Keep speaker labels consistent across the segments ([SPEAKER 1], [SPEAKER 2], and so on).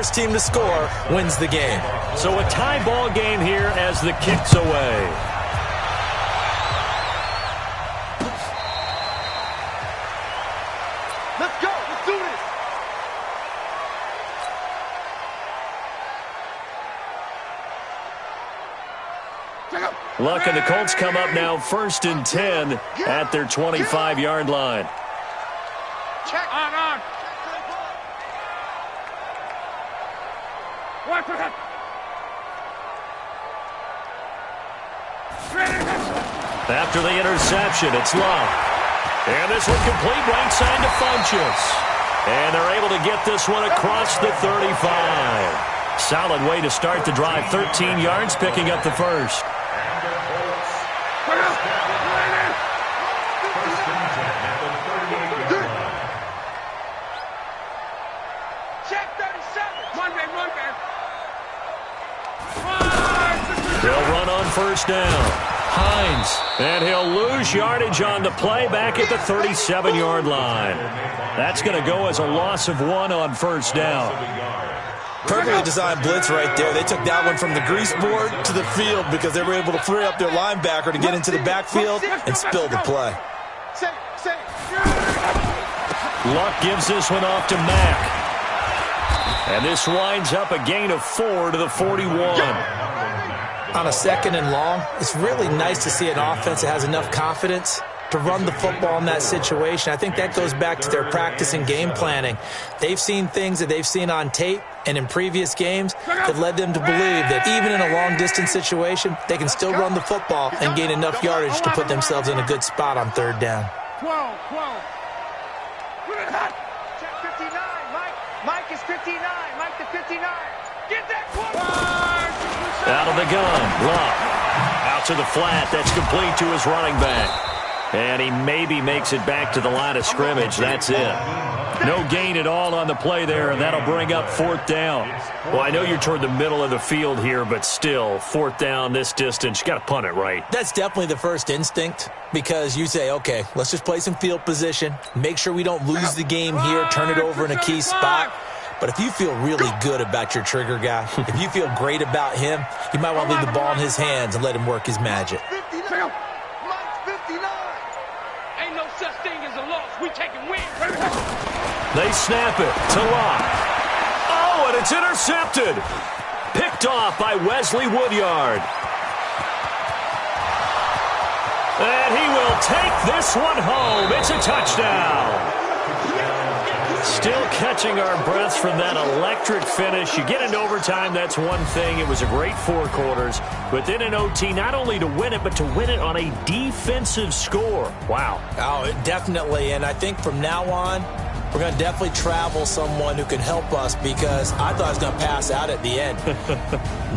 [SPEAKER 1] first team to score wins the game.
[SPEAKER 2] So a tie ball game here as the kick's away.
[SPEAKER 3] Let's go. Let's do this.
[SPEAKER 2] Luck and the Colts come up now 1st and 10 at their 25-yard line.
[SPEAKER 3] Check. On. Watch it.
[SPEAKER 2] After the interception, it's Luck. And this one complete right side to Funchess. And they're able to get this one across the 35. Solid way to start the drive. 13 yards, picking up the first. They'll run on first down. Hines, and he'll lose yardage on the play back at the 37-yard line. That's going to go as a loss of 1 on first down.
[SPEAKER 1] Perfectly designed blitz right there. They took that one from the grease board to the field because they were able to free up their linebacker to get into the backfield and spill the play.
[SPEAKER 2] Luck gives this one off to Mack. And this winds up a gain of 4 to the 41.
[SPEAKER 1] On a 2nd and long, it's really nice to see an offense that has enough confidence to run the football in that situation. I think that goes back to their practice and game planning. They've seen things that they've seen on tape and in previous games that led them to believe that even in a long-distance situation, they can still run the football and gain enough yardage to put themselves in a good spot on 3rd down.
[SPEAKER 3] 12. Check 59. Mike is 59. Mike to 59. Get that one.
[SPEAKER 2] Out of the gun, Luck. Out to the flat. That's complete to his running back. And he maybe makes it back to the line of scrimmage. That's it. No gain at all on the play there, and that'll bring up 4th down. Well, I know you're toward the middle of the field here, but still, 4th down this distance, you got to punt it right.
[SPEAKER 1] That's definitely the first instinct because you say, okay, let's just play some field position, make sure we don't lose the game here, turn it over in a key spot. But if you feel really good about your trigger guy, if you feel great about him, you might want to leave the ball in his hands and let him work his magic.
[SPEAKER 3] Mike's 59. Ain't no such thing as a loss. We taking wins.
[SPEAKER 2] They snap it to Luck. Oh, and it's intercepted. Picked off by Wesley Woodyard. And he will take this one home. It's a touchdown. Still catching our breaths from that electric finish. You get into overtime, that's one thing. It was a great 4 quarters. But then in OT, not only to win it, but to win it on a defensive score. Wow.
[SPEAKER 1] Oh, definitely. And I think from now on, we're going to definitely travel someone who can help us because I thought I was going to pass out at the end.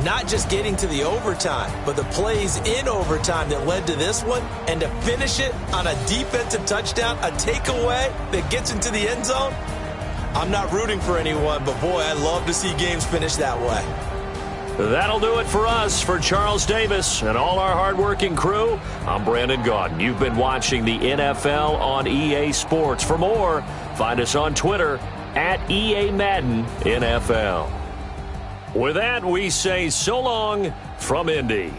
[SPEAKER 1] Not just getting to the overtime, but the plays in overtime that led to this one. And to finish it on a defensive touchdown, a takeaway that gets into the end zone. I'm not rooting for anyone, but boy, I love to see games finish that way.
[SPEAKER 2] That'll do it for us. For Charles Davis and all our hardworking crew, I'm Brandon Gaudin. You've been watching the NFL on EA Sports. For more, find us on Twitter at EA Madden NFL. With that, we say so long from Indy.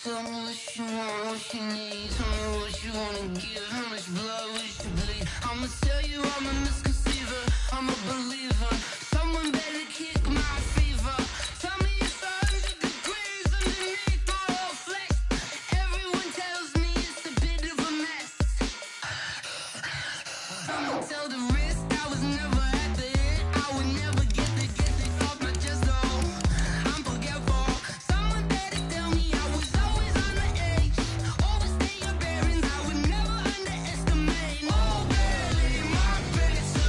[SPEAKER 4] Tell me what you want, what you need. Tell me what you wanna give. How much blood we should bleed. I'ma tell you I'm a misconceiver. I'm a believer. Someone better kick my fever. Tell me it's 100 degrees underneath my whole flesh. Everyone tells me it's a bit of a mess. I'ma tell the risk I was never at the end. I would never get this off my chest though. I'm forgetful. Someone better tell me I was always on the edge. Overstay your bearings, I would never underestimate. Oh, barely my best.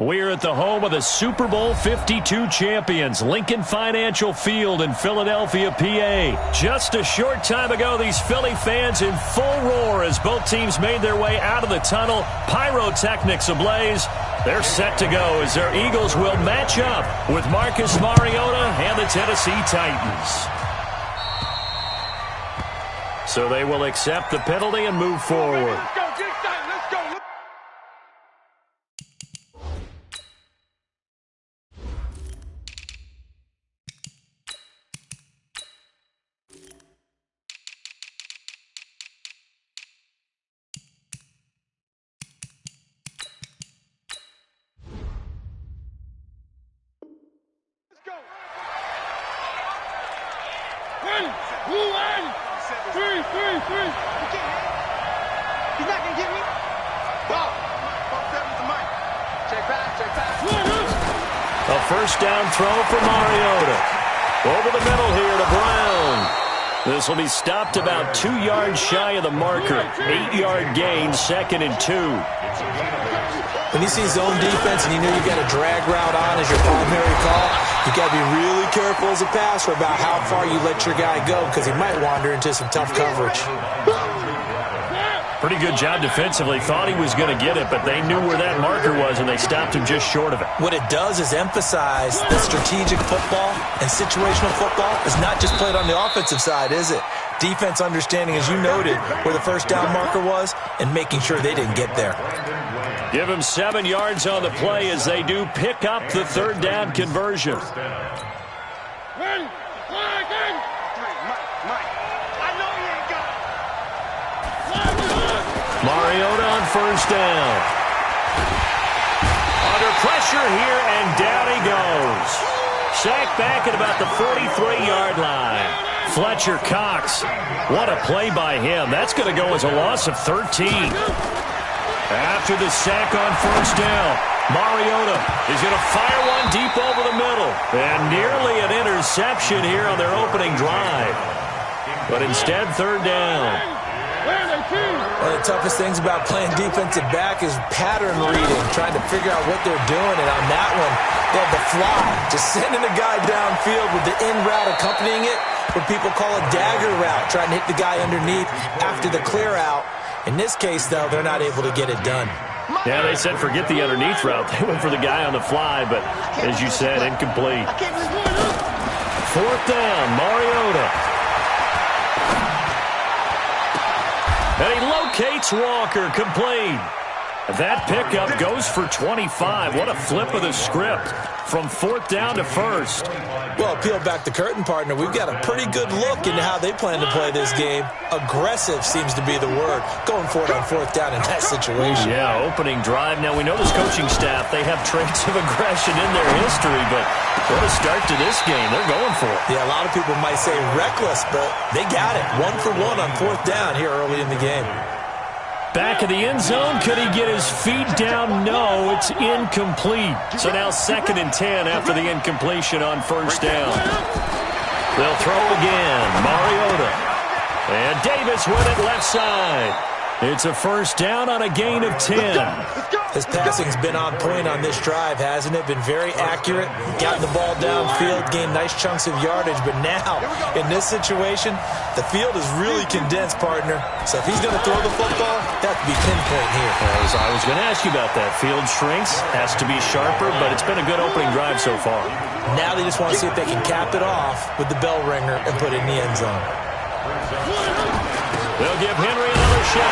[SPEAKER 2] We're at the home of the Super Bowl 52 champions, Lincoln Financial Field in Philadelphia, PA. Just a short time ago, these Philly fans in full roar as both teams made their way out of the tunnel. Pyrotechnics ablaze. They're set to go as their Eagles will match up with Marcus Mariota and the Tennessee Titans. So they will accept the penalty and move forward.
[SPEAKER 3] He's not going to get me. Ball. Check pass.
[SPEAKER 2] A first down throw for Mariota. Over the middle here to Brown. This will be stopped about 2 yards shy of the marker. 8-yard gain, 2nd and 2.
[SPEAKER 1] When you see zone defense and you know you got a drag route on as your primary call, you got to be really careful as a passer about how far you let your guy go because he might wander into some tough coverage.
[SPEAKER 2] Pretty good job defensively. Thought he was going to get it, but they knew where that marker was, and they stopped him just short of it.
[SPEAKER 1] What it does is emphasize that strategic football and situational football is not just played on the offensive side, is it? Defense understanding, as you noted, where the first down marker was and making sure they didn't get there.
[SPEAKER 2] Give him 7 yards on the play as they do pick up the third down conversion. Mariota on first down. Under pressure here, and down he goes. Sacked back at about the 43-yard line. Fletcher Cox. What a play by him. That's going to go as a loss of 13. After the sack on first down, Mariota is going to fire one deep over the middle. And nearly an interception here on their opening drive. But instead, third down.
[SPEAKER 1] One of the toughest things about playing defensive back is pattern reading, trying to figure out what they're doing. And on that one, they had the fly, just sending a guy downfield with the in route accompanying it, what people call a dagger route, trying to hit the guy underneath after the clear out. In this case, though, they're not able to get it done.
[SPEAKER 2] Yeah, they said forget the underneath route. They went for the guy on the fly, but as you said, incomplete. Fourth down, Mariota. And he locates Walker, complete. That pickup goes for 25. What a flip of the script from fourth down to first.
[SPEAKER 1] Well, peel back the curtain, partner. We've got a pretty good look into how they plan to play this game. Aggressive seems to be the word. Going for it on fourth down in that situation.
[SPEAKER 2] Yeah, opening drive. Now, we know this coaching staff, they have traits of aggression in their history, but what a start to this game. They're going for it.
[SPEAKER 1] Yeah, a lot of people might say reckless, but they got it. 1 for 1 on fourth down here early in the game.
[SPEAKER 2] Back of the end zone. Could he get his feet down? No, it's incomplete. So now 2nd and 10 after the incompletion on first down. They'll throw again. Mariota. And Davis with it left side. It's a first down on a gain of 10.
[SPEAKER 1] His passing's been on point on this drive, hasn't it? Been very accurate. Gotten the ball downfield, gained nice chunks of yardage. But now, in this situation, the field is really condensed, partner. So if he's going to throw the football, that would be pinpoint here.
[SPEAKER 2] I was going to ask you about that. Field shrinks, has to be sharper, but it's been a good opening drive so far.
[SPEAKER 1] Now they just want to see if they can cap it off with the bell ringer and put it in the end zone.
[SPEAKER 2] They'll give Henry another shot.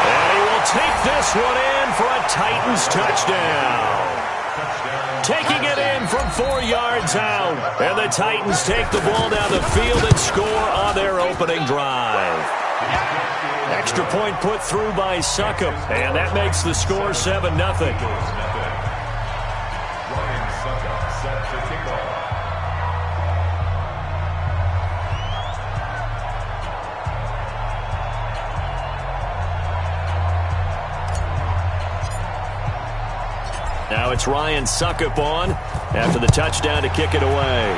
[SPEAKER 2] And he will take this one in for a Titans touchdown. Taking it in from 4 yards out. And the Titans take the ball down the field and score on their opening drive. Extra point put through by Succop. And that makes the score 7-0. Now it's Ryan Succop on after the touchdown to kick it away.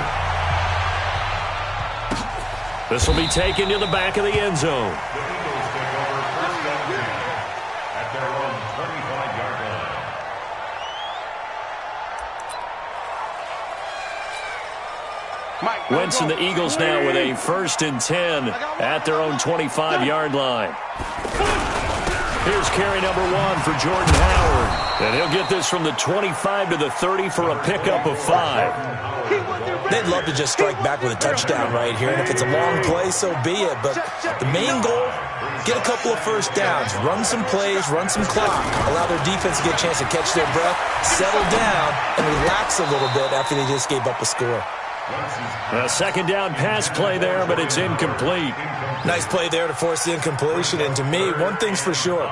[SPEAKER 2] This will be taken to the back of the end zone. Wentz and the Eagles now with a 1st and 10 at their own 25-yard line. Here's carry number 1 for Jordan Howard. And he'll get this from the 25 to the 30 for a pickup of 5.
[SPEAKER 1] They'd love to just strike back with a touchdown right here. And if it's a long play, so be it. But the main goal, get a couple of first downs, run some plays, run some clock, allow their defense to get a chance to catch their breath, settle down, and relax a little bit after they just gave up a score.
[SPEAKER 2] A 2nd down pass play there, but it's incomplete.
[SPEAKER 1] Nice play there to force the incompletion. And to me, one thing's for sure.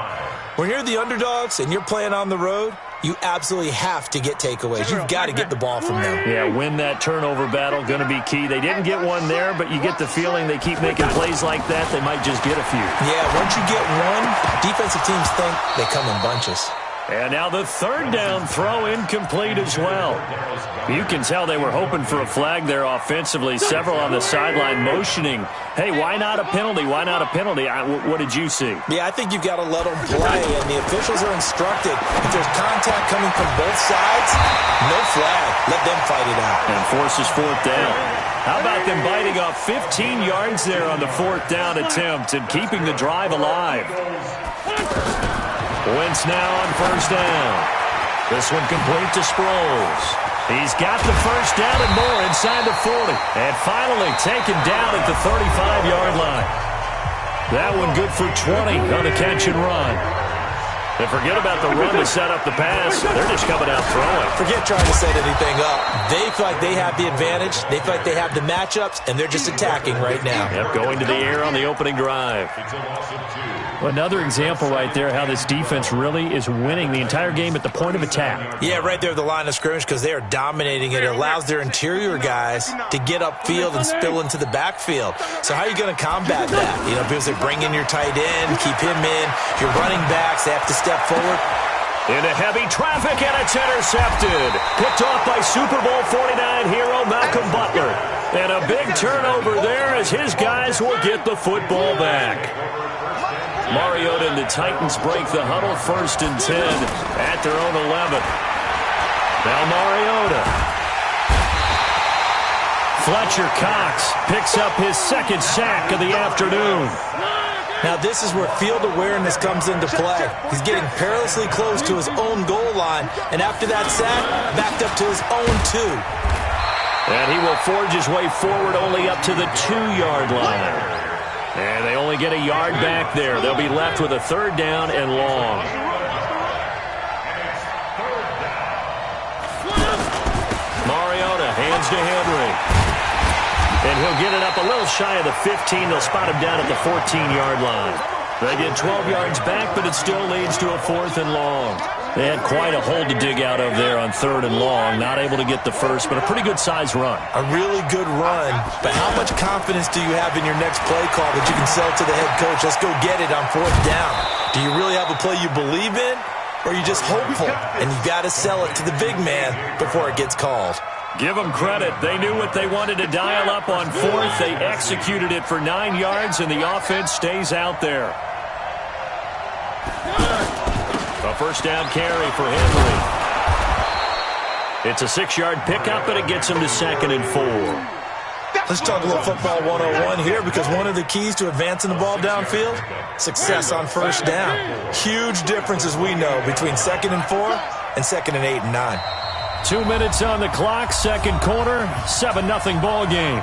[SPEAKER 1] When you're the underdogs and you're playing on the road, you absolutely have to get takeaways. You've got to get the ball from them.
[SPEAKER 2] Yeah, win that turnover battle, going to be key. They didn't get one there, but you get the feeling they keep making plays like that, they might just get a few.
[SPEAKER 1] Yeah, once you get one, defensive teams think they come in bunches.
[SPEAKER 2] And now the 3rd down throw incomplete as well. You can tell they were hoping for a flag there offensively. Several on the sideline motioning, hey, why not a penalty? Why not a penalty? What did you see?
[SPEAKER 1] Yeah, I think you've got to let them play, and the officials are instructed. If there's contact coming from both sides, no flag. Let them fight it out.
[SPEAKER 2] And forces 4th down. How about them biting off 15 yards there on the 4th down attempt and keeping the drive alive? Wentz now on 1st down. This one complete to Sproles. He's got the 1st down and more inside the 40. And finally taken down at the 35-yard line. That one good for 20 on the catch and run. And forget about the run to set up the pass. They're just coming out throwing.
[SPEAKER 1] Forget trying to set anything up. They feel like they have the advantage. They feel like they have the matchups, and they're just attacking right now.
[SPEAKER 2] Yep, going to the air on the opening drive. Another example right there how this defense really is winning the entire game at the point of attack.
[SPEAKER 1] Yeah, right there at the line of scrimmage because they are dominating it. It allows their interior guys to get upfield and spill into the backfield. So how are you going to combat that? You know, because they bring in your tight end, keep him in. Your running backs, they have to step forward.
[SPEAKER 2] Into heavy traffic, and it's intercepted. Picked off by Super Bowl 49 hero Malcolm Butler. And a big turnover there as his guys will get the football back. Mariota and the Titans break the huddle, 1st and 10 at their own 11. Now Mariota. Fletcher Cox picks up his 2nd sack of the afternoon.
[SPEAKER 1] Now this is where field awareness comes into play. He's getting perilously close to his own goal line, and after that sack, backed up to his own 2.
[SPEAKER 2] And he will forge his way forward only up to the 2-yard line. And they only get a yard back there. They'll be left with a 3rd down and long. Mariota hands to Henry. And he'll get it up a little shy of the 15. They'll spot him down at the 14-yard line. They get 12 yards back, but it still leads to a 4th and long. They had quite a hole to dig out of there on 3rd and long. Not able to get the first, but a pretty good-sized run.
[SPEAKER 1] A really good run, but how much confidence do you have in your next play call that you can sell to the head coach? Let's go get it on 4th down. Do you really have a play you believe in, or are you just hopeful? And you've got to sell it to the big man before it gets called.
[SPEAKER 2] Give them credit. They knew what they wanted to dial up on 4th. They executed it for 9 yards, and the offense stays out there. A 1st down carry for Henry. It's a 6-yard pickup, and it gets him to 2nd and 4.
[SPEAKER 1] Let's talk a little football 101 here, because one of the keys to advancing the ball downfield, success on 1st down. Huge difference, as we know, between 2nd and 4 and 2nd and 8 and 9.
[SPEAKER 2] 2 minutes on the clock, 2nd quarter, 7-0 ball game.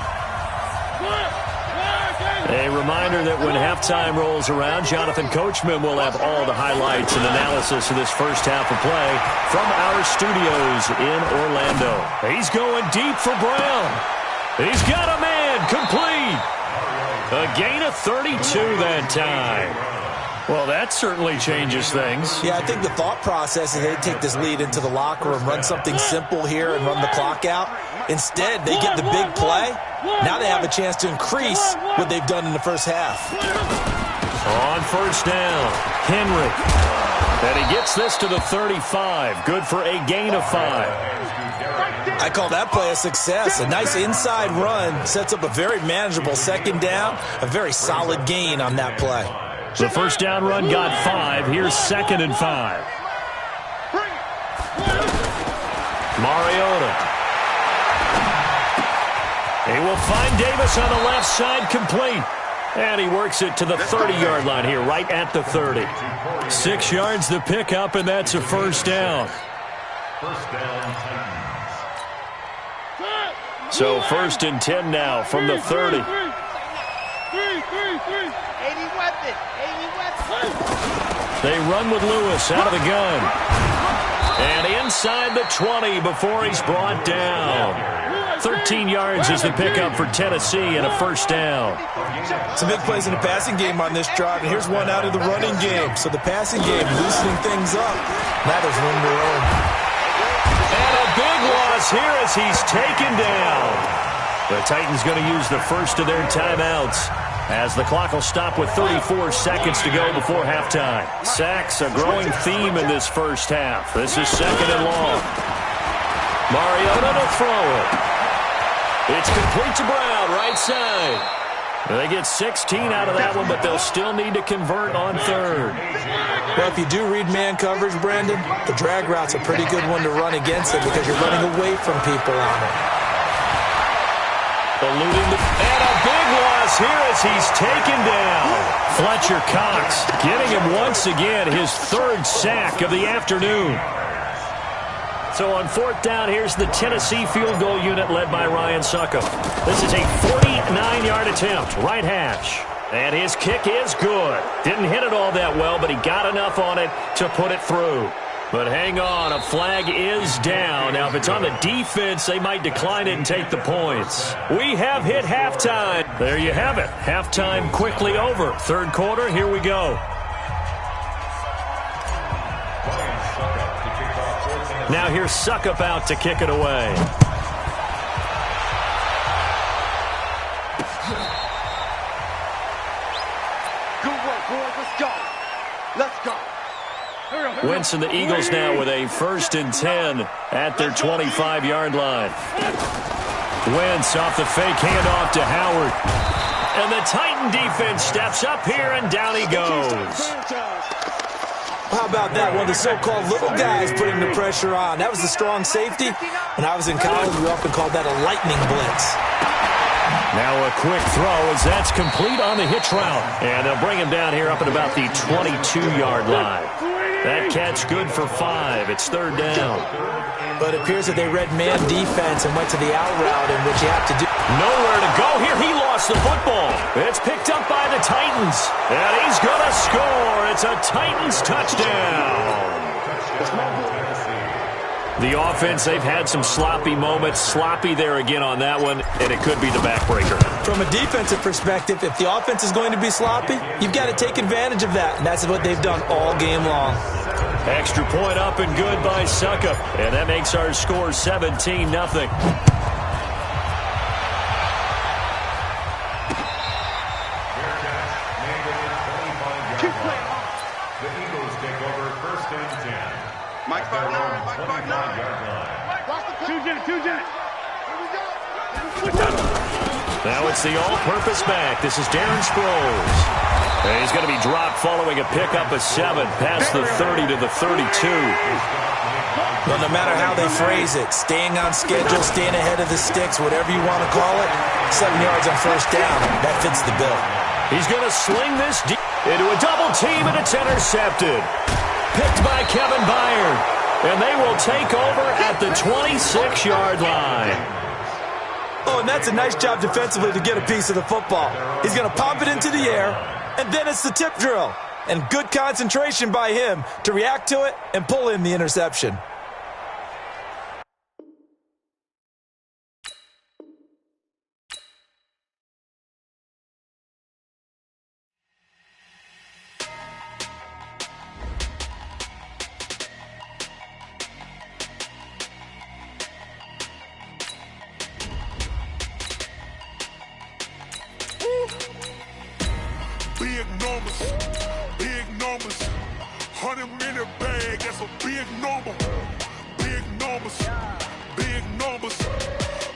[SPEAKER 2] A reminder that when halftime rolls around, Jonathan Coachman will have all the highlights and analysis of this first half of play from our studios in Orlando. He's going deep for Brown. He's got a man, complete. A gain of 32 that time. Well, that certainly changes things.
[SPEAKER 1] Yeah, I think the thought process is they take this lead into the locker room, run something simple here and run the clock out. Instead, they get the big play. Now they have a chance to increase what they've done in the first half.
[SPEAKER 2] On 1st down, Henry. And he gets this to the 35. Good for a gain of 5.
[SPEAKER 1] I call that play a success. A nice inside run sets up a very manageable 2nd down. A very solid gain on that play.
[SPEAKER 2] The 1st down run got 5. Here's 2nd and 5. Mariota. He will find Davis on the left side, complete. And he works it to the 30-yard line here, right at the 30. 6 yards the pickup, and that's a first down. So 1st and 10 now from the 30.
[SPEAKER 3] 80 weapon.
[SPEAKER 2] They run with Lewis out of the gun. And inside the 20 before he's brought down. 13 yards is the pickup for Tennessee and a first down.
[SPEAKER 1] Some big plays in the passing game on this drive, and here's one out of the running game. So the passing game loosening things up. Now there's room to roam.
[SPEAKER 2] And a big loss here as he's taken down. The Titans going to use the first of their timeouts as the clock will stop with 34 seconds to go before halftime. Sacks, a growing theme in this first half. This is 2nd and long. Mariota to throw it. It's complete to Brown, right side. They get 16 out of that one, but they'll still need to convert on 3rd.
[SPEAKER 1] Well, if you do read man coverage, Brandon, the drag route's a pretty good one to run against it because you're running away from people on it.
[SPEAKER 2] And a big loss here as he's taken down. Fletcher Cox getting him once again his 3rd sack of the afternoon. So on 4th down, here's the Tennessee field goal unit led by Ryan Succop. This is a 49-yard attempt, right hash. And his kick is good. Didn't hit it all that well, but he got enough on it to put it through. But hang on, a flag is down. Now, if it's on the defense, they might decline it and take the points. We have hit halftime. There you have it. Halftime quickly over. 3rd quarter, here we go. Now here's Succop out to kick it away.
[SPEAKER 3] Good work, boys. Let's go. Let's go.
[SPEAKER 2] Wentz and the Eagles now with a 1st and 10 at their 25-yard line. Wentz off the fake handoff to Howard. And the Titan defense steps up here, and down he goes.
[SPEAKER 1] How about that? One of the so-called little guys putting the pressure on. That was the strong safety. When I was in college, we often called that a lightning blitz.
[SPEAKER 2] Now a quick throw as that's complete on the hitch route. And they'll bring him down here up at about the 22-yard line. That catch good for 5. It's 3rd down.
[SPEAKER 1] But it appears that they read man defense and went to the out route, and what you have to do.
[SPEAKER 2] Nowhere to go here. He lost the football. It's picked up by the Titans. And he's going to score. It's a Titans touchdown. The offense, they've had some sloppy moments. Sloppy there again on that one, and it could be the backbreaker.
[SPEAKER 1] From a defensive perspective, if the offense is going to be sloppy, you've got to take advantage of that, and that's what they've done all game long.
[SPEAKER 2] Extra point up and good by Succop, and that makes our score 17-0.
[SPEAKER 3] Mike, Mike,
[SPEAKER 2] Now it's the all-purpose back. This is Darren Sproles. And he's going to be dropped following a pickup of 7 past the 30 to the 32.
[SPEAKER 1] Well, no matter how they phrase it, staying on schedule, staying ahead of the sticks, whatever you want to call it, 7 yards on 1st down, that fits the bill.
[SPEAKER 2] He's going to sling this deep into a double team, and it's intercepted. Picked by Kevin Byard. And they will take over at the 26-yard line.
[SPEAKER 1] Oh, and that's a nice job defensively to get a piece of the football. He's going to pop it into the air, and then it's the tip drill. And good concentration by him to react to it and pull in the interception.
[SPEAKER 5] Big numbers, 100-minute bag, that's a big number. Big numbers,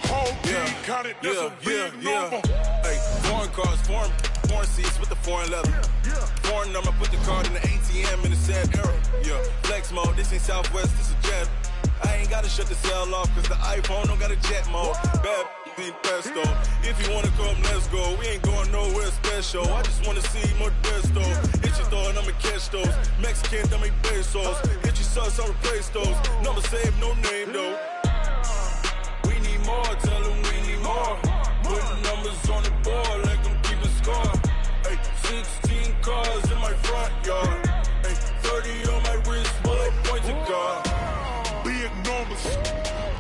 [SPEAKER 5] whole team counted, that's a big number.
[SPEAKER 6] Hey, foreign cars, foreign seats with the foreign leather. Foreign number, put the card in the ATM in the sad era. Yeah, flex mode, this ain't Southwest, this is jet. I ain't gotta shut the cell off, cause the iPhone don't got a jet mode. Bad pesto. If you wanna come, let's go. We ain't going nowhere special. I just wanna see more desto. Hit your throw and I'ma catch those. Mexican, dame pesos. Hit your sauce, I'll replace those. Number save, no name though. We need more, tell them we need more. Putting numbers on the board, like them keeping score. Ay, 16 cars in my front yard. Ay, 30 on my wrist, bullet point to God.
[SPEAKER 5] Big numbers,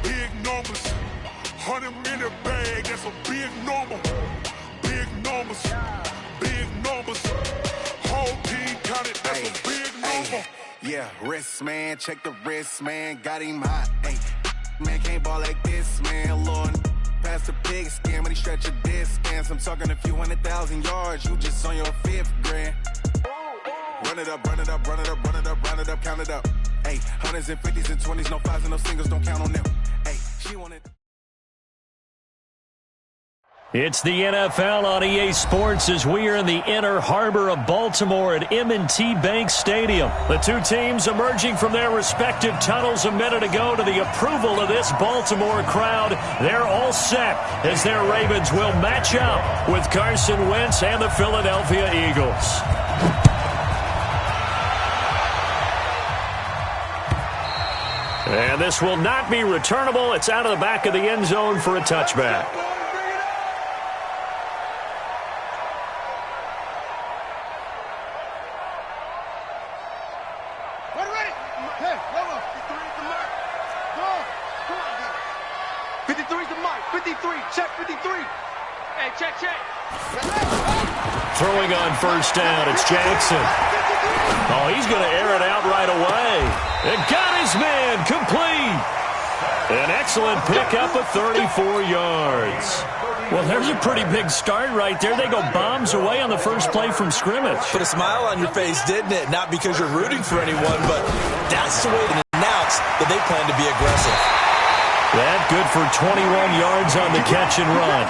[SPEAKER 5] big numbers. 100 in the bag, that's a big number. Big numbers, big numbers. Whole team counted, that's a big number.
[SPEAKER 7] Yeah, wrist man, check the wrist man, got him hot. Ay, man can't ball like this, man. Lord, past the pig skin when he stretch a disc. I'm talking a few 100,000 yards, you just on your 5th grand. Run it up, run it up, run it up, run it up, run it up, count it up. Ay, hundreds and 50s and 20s, no 5s and no singles, don't count on them. Ay, she wanted.
[SPEAKER 2] It's the NFL on EA Sports as we are in the inner harbor of Baltimore at M&T Bank Stadium. The two teams emerging from their respective tunnels a minute ago to the approval of this Baltimore crowd. They're all set as their Ravens will match up with Carson Wentz and the Philadelphia Eagles. And this will not be returnable. It's out of the back of the end zone for a touchback. Throwing on first down, it's Jackson. Oh, he's going to air it out right away. And got his man complete. An excellent pickup of 34 yards. Well, there's a pretty big start right there. They go bombs away on the first play from scrimmage.
[SPEAKER 1] Put a smile on your face, didn't it? Not because you're rooting for anyone, but that's the way to announce that they plan to be aggressive.
[SPEAKER 2] That good for 21 yards on the catch and run.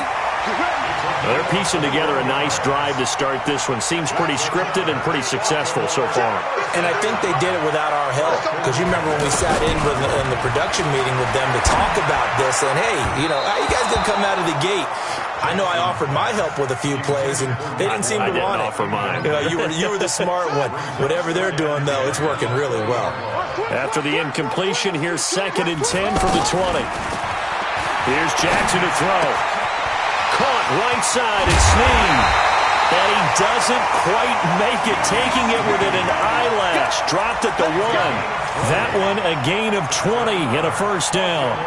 [SPEAKER 2] They're piecing together a nice drive to start this one. Seems pretty scripted and pretty successful so far.
[SPEAKER 1] And I think they did it without our help. Because you remember when we sat in the production meeting with them to talk about this. And, hey, you know, how you guys going to come out of the gate? I know I offered my help with a few plays, and they didn't seem to want it.
[SPEAKER 2] I didn't offer mine.
[SPEAKER 1] You were the smart one. Whatever they're doing, though, it's working really well.
[SPEAKER 2] After the incompletion, here's 2nd and 10 from the 20. Here's Jackson to throw. Caught right side and Snead. And he doesn't quite make it, taking it within an eyelash. Dropped at the 1. That one a gain of 20 and a first down.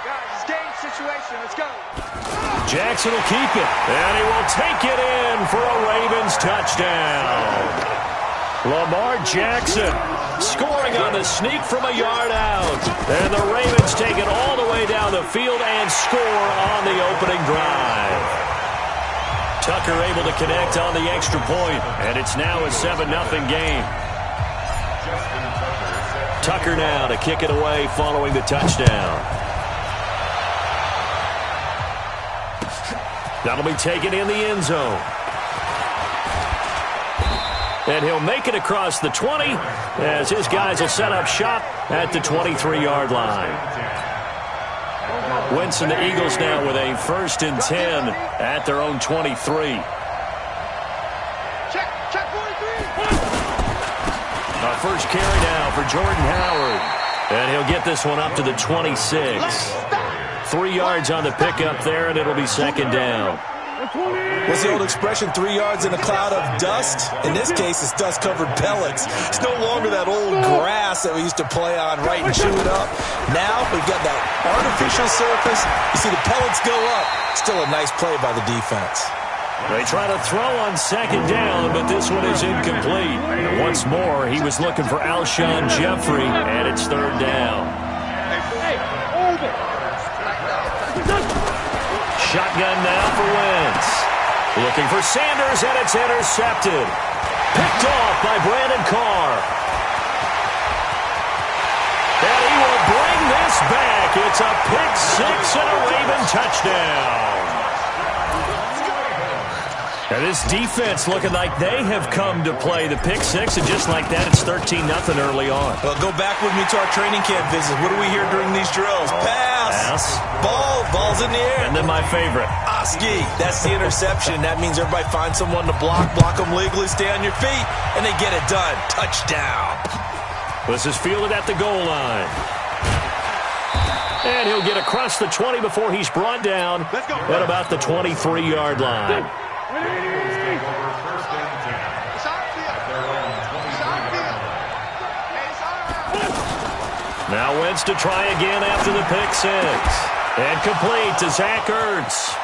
[SPEAKER 3] Guys, it's game situation. Let's go.
[SPEAKER 2] Jackson will keep it. And he will take it in for a Ravens touchdown. Lamar Jackson scoring on the sneak from a yard out. And the Ravens take it all the way down the field and score on the opening drive. Tucker able to connect on the extra point, and it's now a 7-0 game. Tucker now to kick it away following the touchdown. That'll be taken in the end zone. And he'll make it across the 20 as his guys will set up shop at the 23-yard line. Wentz and the Eagles now with a 1st and 10 at their own 23.
[SPEAKER 3] Check 43.
[SPEAKER 2] A first carry now for Jordan Howard. And he'll get this one up to the 26. 3 yards on the pickup there, and it'll be 2nd down.
[SPEAKER 1] What's the old expression, 3 yards in a cloud of dust? In this case, it's dust-covered pellets. It's no longer that old grass that we used to play on, right, and chew it up. Now we've got that artificial surface. You see the pellets go up. Still a nice play by the defense.
[SPEAKER 2] They try to throw on 2nd down, but this one is incomplete. And once more, he was looking for Alshon Jeffrey, and it's 3rd down. Shotgun now for Wentz. Looking for Sanders, and it's intercepted. Picked off by Brandon Carr. And he will bring this back. It's a pick 6 and a Raven touchdown. And this defense looking like they have come to play. The pick six, and just like that, it's 13-0 early on.
[SPEAKER 1] Well, go back with me to our training camp visit. What do we hear during these drills? Pass. Ball's in the air.
[SPEAKER 2] And then my favorite.
[SPEAKER 1] Oski. That's the interception. That means everybody finds someone to block them legally, stay on your feet, and they get it done. Touchdown.
[SPEAKER 2] This is fielded at the goal line. And he'll get across the 20 before he's brought down at about the 23-yard line. Now Wentz to try again after the pick six. And complete to Zach Ertz.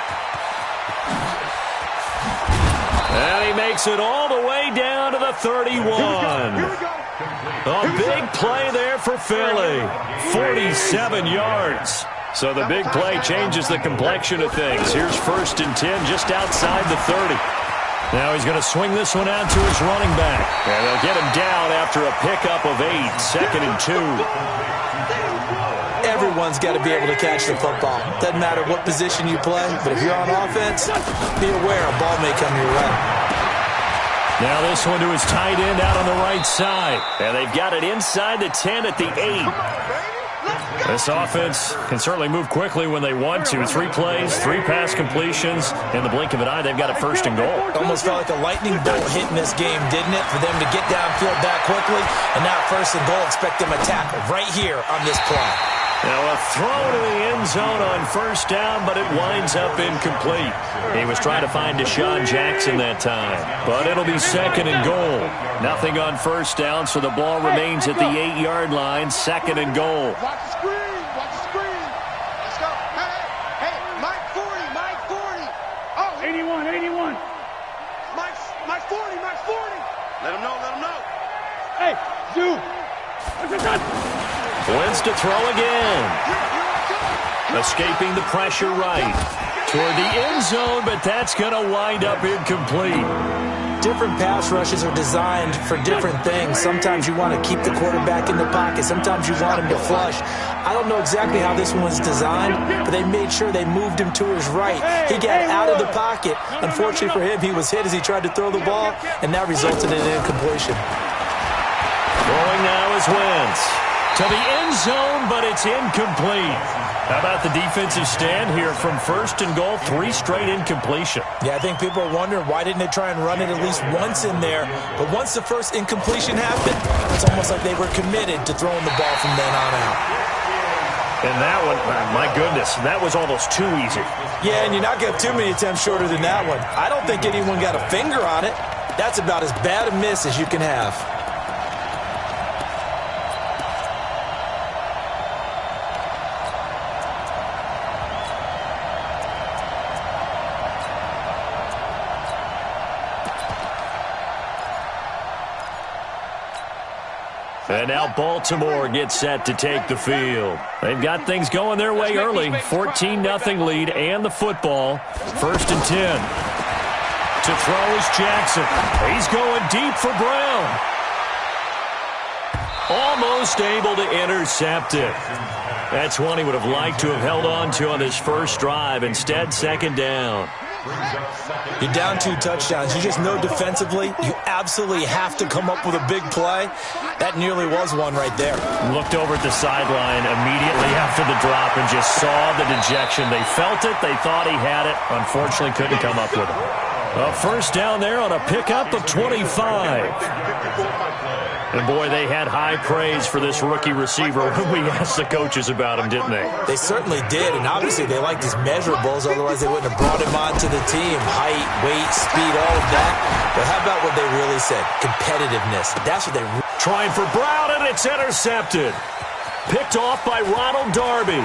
[SPEAKER 2] And he makes it all the way down to the 31. A big play there for Philly. 47 yards. So the big play changes the complexion of things. Here's 1st and 10 just outside the 30. Now he's going to swing this one out to his running back. And they'll get him down after a pickup of 8. 2nd and 2.
[SPEAKER 1] Everyone's got to be able to catch the football. Doesn't matter what position you play, but if you're on offense, be aware a ball may come your way.
[SPEAKER 2] Now this one to his tight end out on the right side. And they've got it inside the 10 at the 8. This offense can certainly move quickly when they want to. 3 plays, 3 pass completions. In the blink of an eye, they've got it 1st and goal.
[SPEAKER 1] Almost felt like a lightning bolt hit in this game, didn't it? For them to get downfield that quickly. And now 1st and goal, expect them to tackle right here on this play.
[SPEAKER 2] Now a throw to the end zone on 1st down, but it winds up incomplete. He was trying to find Deshaun Jackson that time, but it'll be 2nd and goal. Nothing on 1st down, so the ball remains at the 8-yard line, 2nd and goal.
[SPEAKER 3] Watch the screen. Watch the screen. Let's go. Hey, Mike 40, Mike 40. Oh, 81. Mike 40. Let him know. Hey, Zoo.
[SPEAKER 2] Wentz to throw again. Escaping the pressure right. Toward the end zone, but that's going to wind up incomplete.
[SPEAKER 1] Different pass rushes are designed for different things. Sometimes you want to keep the quarterback in the pocket. Sometimes you want him to flush. I don't know exactly how this one was designed, but they made sure they moved him to his right. He got out of the pocket. Unfortunately for him, he was hit as he tried to throw the ball, and that resulted in an incompletion.
[SPEAKER 2] Throwing now is Wentz. To the end zone, but it's incomplete. How about the defensive stand here from 1st and goal, 3 straight incompletion?
[SPEAKER 1] Yeah, I think people are wondering why didn't they try and run it at least once in there. But once the first incompletion happened, it's almost like they were committed to throwing the ball from then on out.
[SPEAKER 2] And that one, my goodness, that was almost too easy.
[SPEAKER 1] Yeah, and you're not going to have too many attempts shorter than that one. I don't think anyone got a finger on it. That's about as bad a miss as you can have.
[SPEAKER 2] And now Baltimore gets set to take the field. They've got things going their way early. 14-0 lead and the football. 1st and 10. To throw is Jackson. He's going deep for Brown. Almost able to intercept it. That's one he would have liked to have held on to on his first drive. Instead, 2nd down.
[SPEAKER 1] You're down 2 touchdowns. You just know defensively you absolutely have to come up with a big play. That nearly was one right there.
[SPEAKER 2] Looked over at the sideline immediately after the drop and just saw the dejection. They felt it. They thought he had it. Unfortunately, couldn't come up with it. A 1st down there on a pickup of 25. And, boy, they had high praise for this rookie receiver when we asked the coaches about him, didn't they?
[SPEAKER 1] They certainly did, and obviously they liked his measurables. Otherwise, they wouldn't have brought him onto the team. Height, weight, speed, all of that. But how about what they really said? Competitiveness. That's what they...
[SPEAKER 2] Trying for Brown, and it's intercepted. Picked off by Ronald Darby.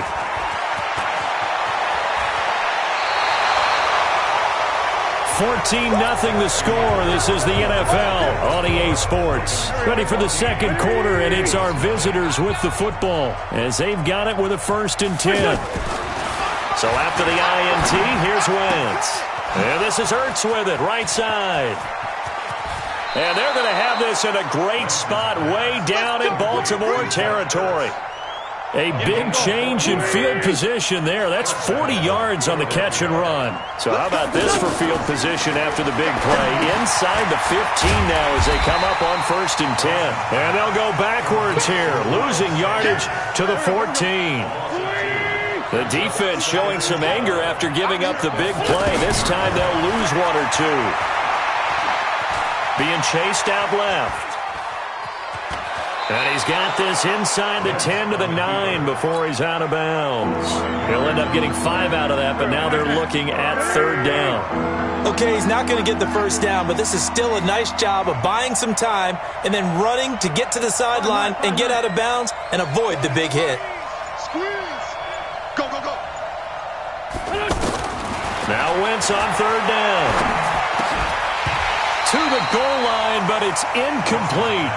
[SPEAKER 2] 14-0 the score. This is the NFL on EA Sports. Ready for the 2nd quarter, and it's our visitors with the football as they've got it with a 1st and 10. So after the INT, here's Wentz. And this is Ertz with it, right side. And they're going to have this in a great spot way down in Baltimore territory. A big change in field position there. That's 40 yards on the catch and run. So how about this for field position after the big play? Inside the 15 now as they come up on 1st and 10. And they'll go backwards here, losing yardage to the 14. The defense showing some anger after giving up the big play. This time they'll lose 1 or 2. Being chased out left. And he's got this inside the 10 to the 9 before he's out of bounds. He'll end up getting 5 out of that, but now they're looking at 3rd down.
[SPEAKER 1] Okay, he's not going to get the first down, but this is still a nice job of buying some time and then running to get to the sideline and get out of bounds and avoid the big hit.
[SPEAKER 3] Squeeze. Go, go, go.
[SPEAKER 2] Now Wentz on 3rd down. To the goal line, but it's incomplete.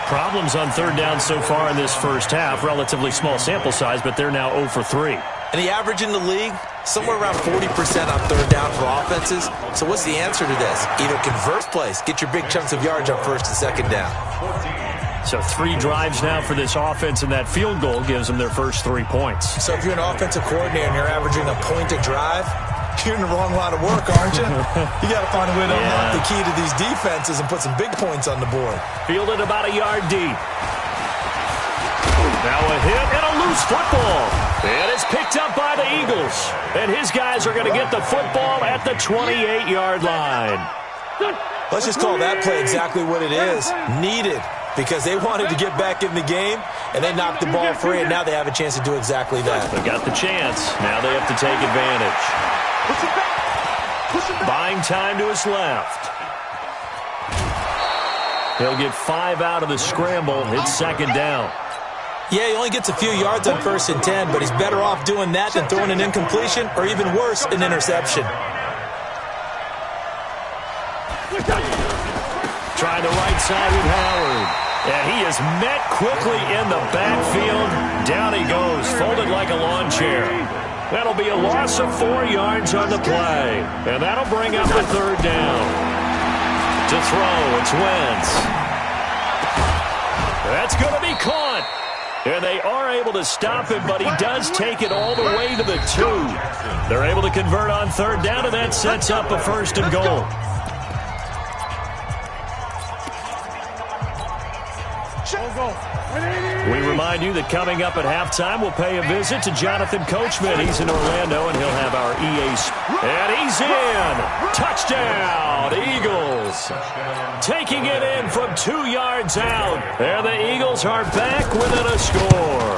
[SPEAKER 2] Problems on 3rd down so far in this first half. Relatively small sample size, but they're now 0 for 3.
[SPEAKER 1] And the average in the league, somewhere around 40% on 3rd down for offenses. So what's the answer to this? Either convert plays, get your big chunks of yards on 1st and 2nd down.
[SPEAKER 2] So 3 drives now for this offense, and that field goal gives them their first 3 points.
[SPEAKER 1] So if you're an offensive coordinator and you're averaging a point a drive, you're in the wrong line of work, aren't you? You got to find a way to unlock the key to these defenses and put some big points on the board.
[SPEAKER 2] Fielded about a yard deep. Now a hit and a loose football. And it's picked up by the Eagles. And his guys are going to get the football at the 28-yard line.
[SPEAKER 1] Let's just call that play exactly what it is. Needed. Because they wanted to get back in the game, and they knocked the ball free, and now they have a chance to do exactly that.
[SPEAKER 2] They got the chance. Now they have to take advantage.
[SPEAKER 3] Push it back. Push it back.
[SPEAKER 2] Buying time to his left. He'll get 5 out of the scramble. It's 2nd down.
[SPEAKER 1] Yeah, he only gets a few yards on 1st and 10, but he's better off doing that than throwing an incompletion, or even worse, an interception.
[SPEAKER 2] Trying the right side with Howard. And he is met quickly in the backfield. Down he goes, folded like a lawn chair. That'll be a loss of 4 yards on the play. And that'll bring up the 3rd down. To throw, it's Wentz. That's going to be caught. And they are able to stop him, but he does take it all the way to the 2. They're able to convert on 3rd down, and that sets up a 1st and goal. We remind you that coming up at halftime, we'll pay a visit to Jonathan Coachman. He's in Orlando, and he'll have our EA. And he's in. Touchdown, Eagles. Taking it in from 2 yards out. And the Eagles are back within a score.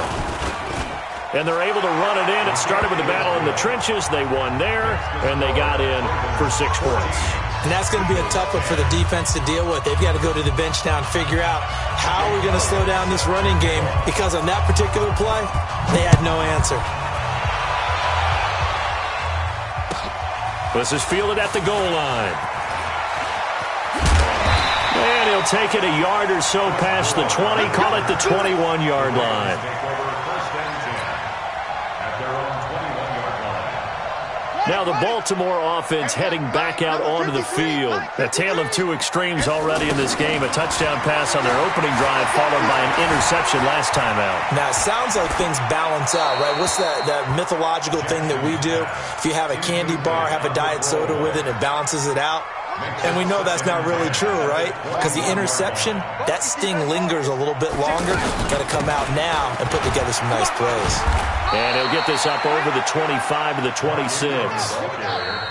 [SPEAKER 2] And they're able to run it in. It started with the battle in the trenches. They won there, and they got in for 6 points.
[SPEAKER 1] And that's going to be a tough one for the defense to deal with. They've got to go to the bench now and figure out how are we going to slow down this running game, because on that particular play, they had no answer.
[SPEAKER 2] This is fielded at the goal line. And he'll take it a yard or so past the 20, call it the 21-yard line. Now the Baltimore offense heading back out onto the field. A tale of 2 extremes already in this game. A touchdown pass on their opening drive followed by an interception last time out.
[SPEAKER 1] Now, it sounds like things balance out, right? What's that mythological thing that we do? If you have a candy bar, have a diet soda with it, it balances it out. And we know that's not really true, right? Because the interception, that sting lingers a little bit longer. Got to come out now and put together some nice plays.
[SPEAKER 2] And he'll get this up over the 25 to the 26.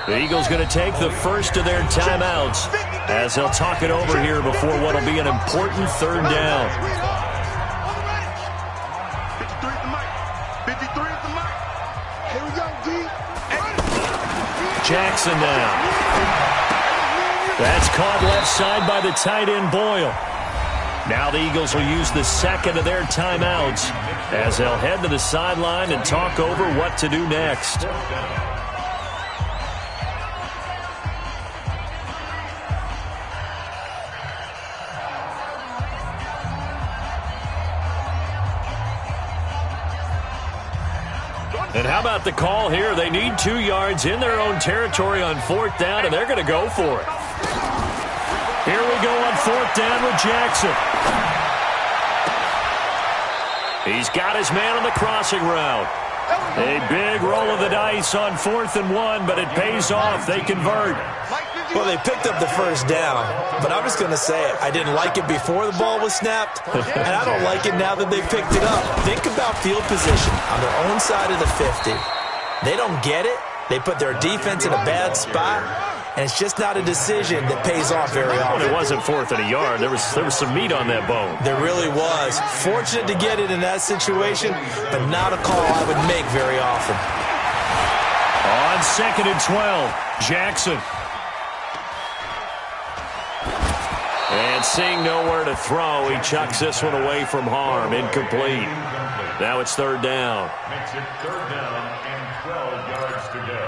[SPEAKER 2] The Eagles going to take the first of their timeouts as they'll talk it over here before what will be an important 3rd down.
[SPEAKER 3] 53 at the mic. 53 at the mic. Here we go, D.
[SPEAKER 2] Jackson now. That's caught left side by the tight end Boyle. Now the Eagles will use the 2nd of their timeouts as they'll head to the sideline and talk over what to do next. And how about the call here? They need 2 yards in their own territory on 4th down, and they're going to go for it. Here we go on 4th down with Jackson. He's got his man on the crossing route. A big roll of the dice on 4th and 1, but it pays off. They convert.
[SPEAKER 1] Well, they picked up the first down, but I'm just going to say it. I didn't like it before the ball was snapped, and I don't like it now that they picked it up. Think about field position on their own side of the 50. They don't get it. They put their defense in a bad spot, and it's just not a decision that pays off very often.
[SPEAKER 2] It wasn't 4th and a yard. There was some meat on that bone.
[SPEAKER 1] There really was. Fortunate to get it in that situation, but not a call I would make very often.
[SPEAKER 2] On 2nd and 12, Jackson. And seeing nowhere to throw, he chucks this one away from harm. Incomplete. Now it's 3rd down.
[SPEAKER 8] Makes it 3rd down and 12 yards to go.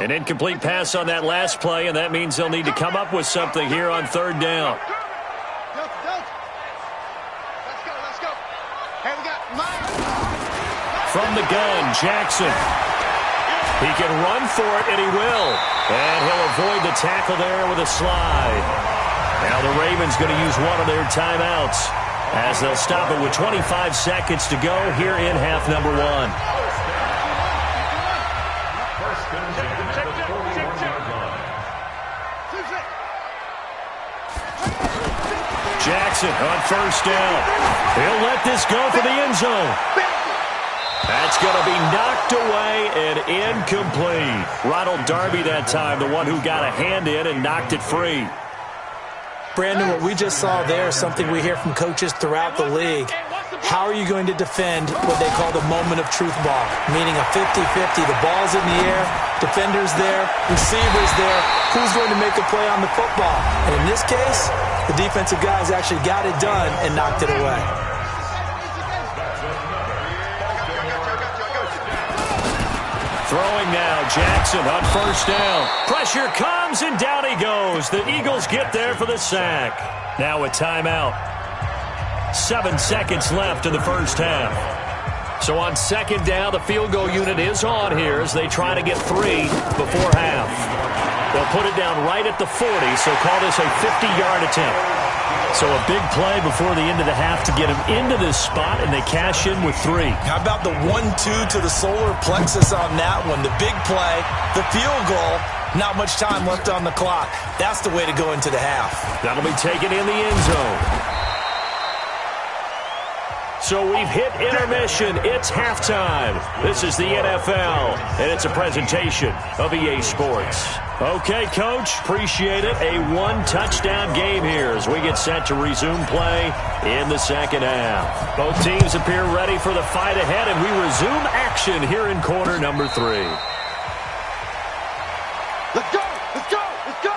[SPEAKER 2] An incomplete pass on that last play, and that means they'll need to come up with something here on 3rd down. From the gun, Jackson. He can run for it, and he will. And he'll avoid the tackle there with a slide. Now the Ravens going to use one of their timeouts as they'll stop it with 25 seconds to go here in half number 1. Jackson on 1st down. He'll let this go for the end zone. That's going to be knocked away and incomplete. Ronald Darby that time, the one who got a hand in and knocked it free.
[SPEAKER 1] Brandon, what we just saw there is something we hear from coaches throughout the league. How are you going to defend what they call the moment of truth ball, meaning a 50-50, the ball's in the air, defender's there, receiver's there, who's going to make a play on the football? And in this case, the defensive guys actually got it done and knocked it away.
[SPEAKER 2] Throwing now, Jackson on 1st down. Pressure comes, and down he goes. The Eagles get there for the sack. Now a timeout. 7 seconds left in the first half. So on 2nd down, the field goal unit is on here as they try to get 3 before half. They'll put it down right at the 40, so call this a 50-yard attempt. So a big play before the end of the half to get him into this spot, and they cash in with 3.
[SPEAKER 1] How about the 1-2 to the solar plexus on that one? The big play, the field goal, not much time left on the clock. That's the way to go into the half.
[SPEAKER 2] That'll be taken in the end zone. So we've hit intermission. It's halftime. This is the NFL, and it's a presentation of EA Sports. Okay, Coach, appreciate it. A 1-touchdown game here as we get set to resume play in the second half. Both teams appear ready for the fight ahead, and we resume action here in quarter number 3.
[SPEAKER 3] Let's go! Let's go! Let's go!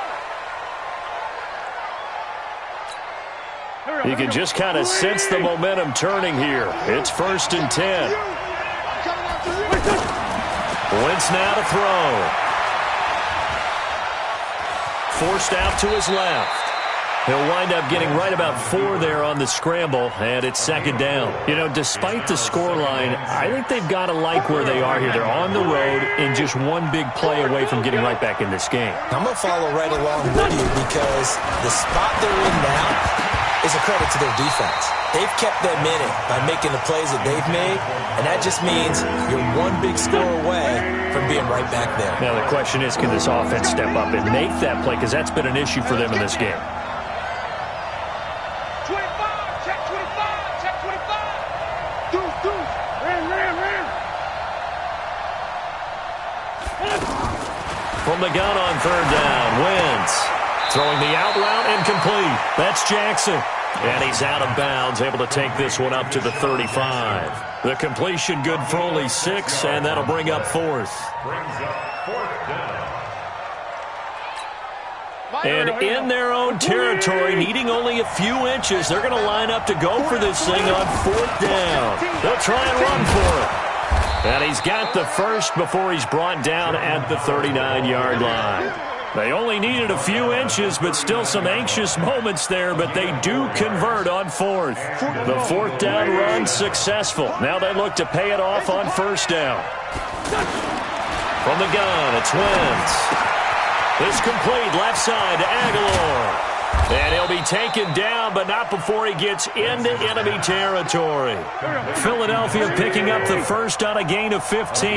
[SPEAKER 2] You can just kind of sense the momentum turning here. It's 1st and 10. Wentz now to throw. Forced out to his left. He'll wind up getting right about 4 there on the scramble, and it's 2nd down. You know, despite the scoreline, I think they've got to like where they are here. They're on the road and just one big play away from getting right back in this game.
[SPEAKER 1] I'm going to follow right along with you because the spot they're in now is a credit to their defense. They've kept them in it by making the plays that they've made, and that just means you're one big score away from being right back there.
[SPEAKER 2] Now the question is, can this offense step up and make that play? Because that's been an issue for them in this game.
[SPEAKER 3] 25, check 25, check 25. Deuce, ran.
[SPEAKER 2] From the gun on 3rd down, Wentz throwing the out route incomplete. That's Jackson. And he's out of bounds, able to take this one up to the 35. The completion good for only 6, and that'll bring up 4th.
[SPEAKER 8] Brings up 4th down.
[SPEAKER 2] And in their own territory, needing only a few inches, they're going to line up to go for this thing on 4th down. They'll try and run for it. And he's got the first before he's brought down at the 39-yard line. They only needed a few inches, but still some anxious moments there, but they do convert on 4th. The 4th down run successful. Now they look to pay it off on 1st down. From the gun, it's Wentz. It's complete left side to Aguilar. And he'll be taken down, but not before he gets into enemy territory. Philadelphia picking up the first on a gain of 15.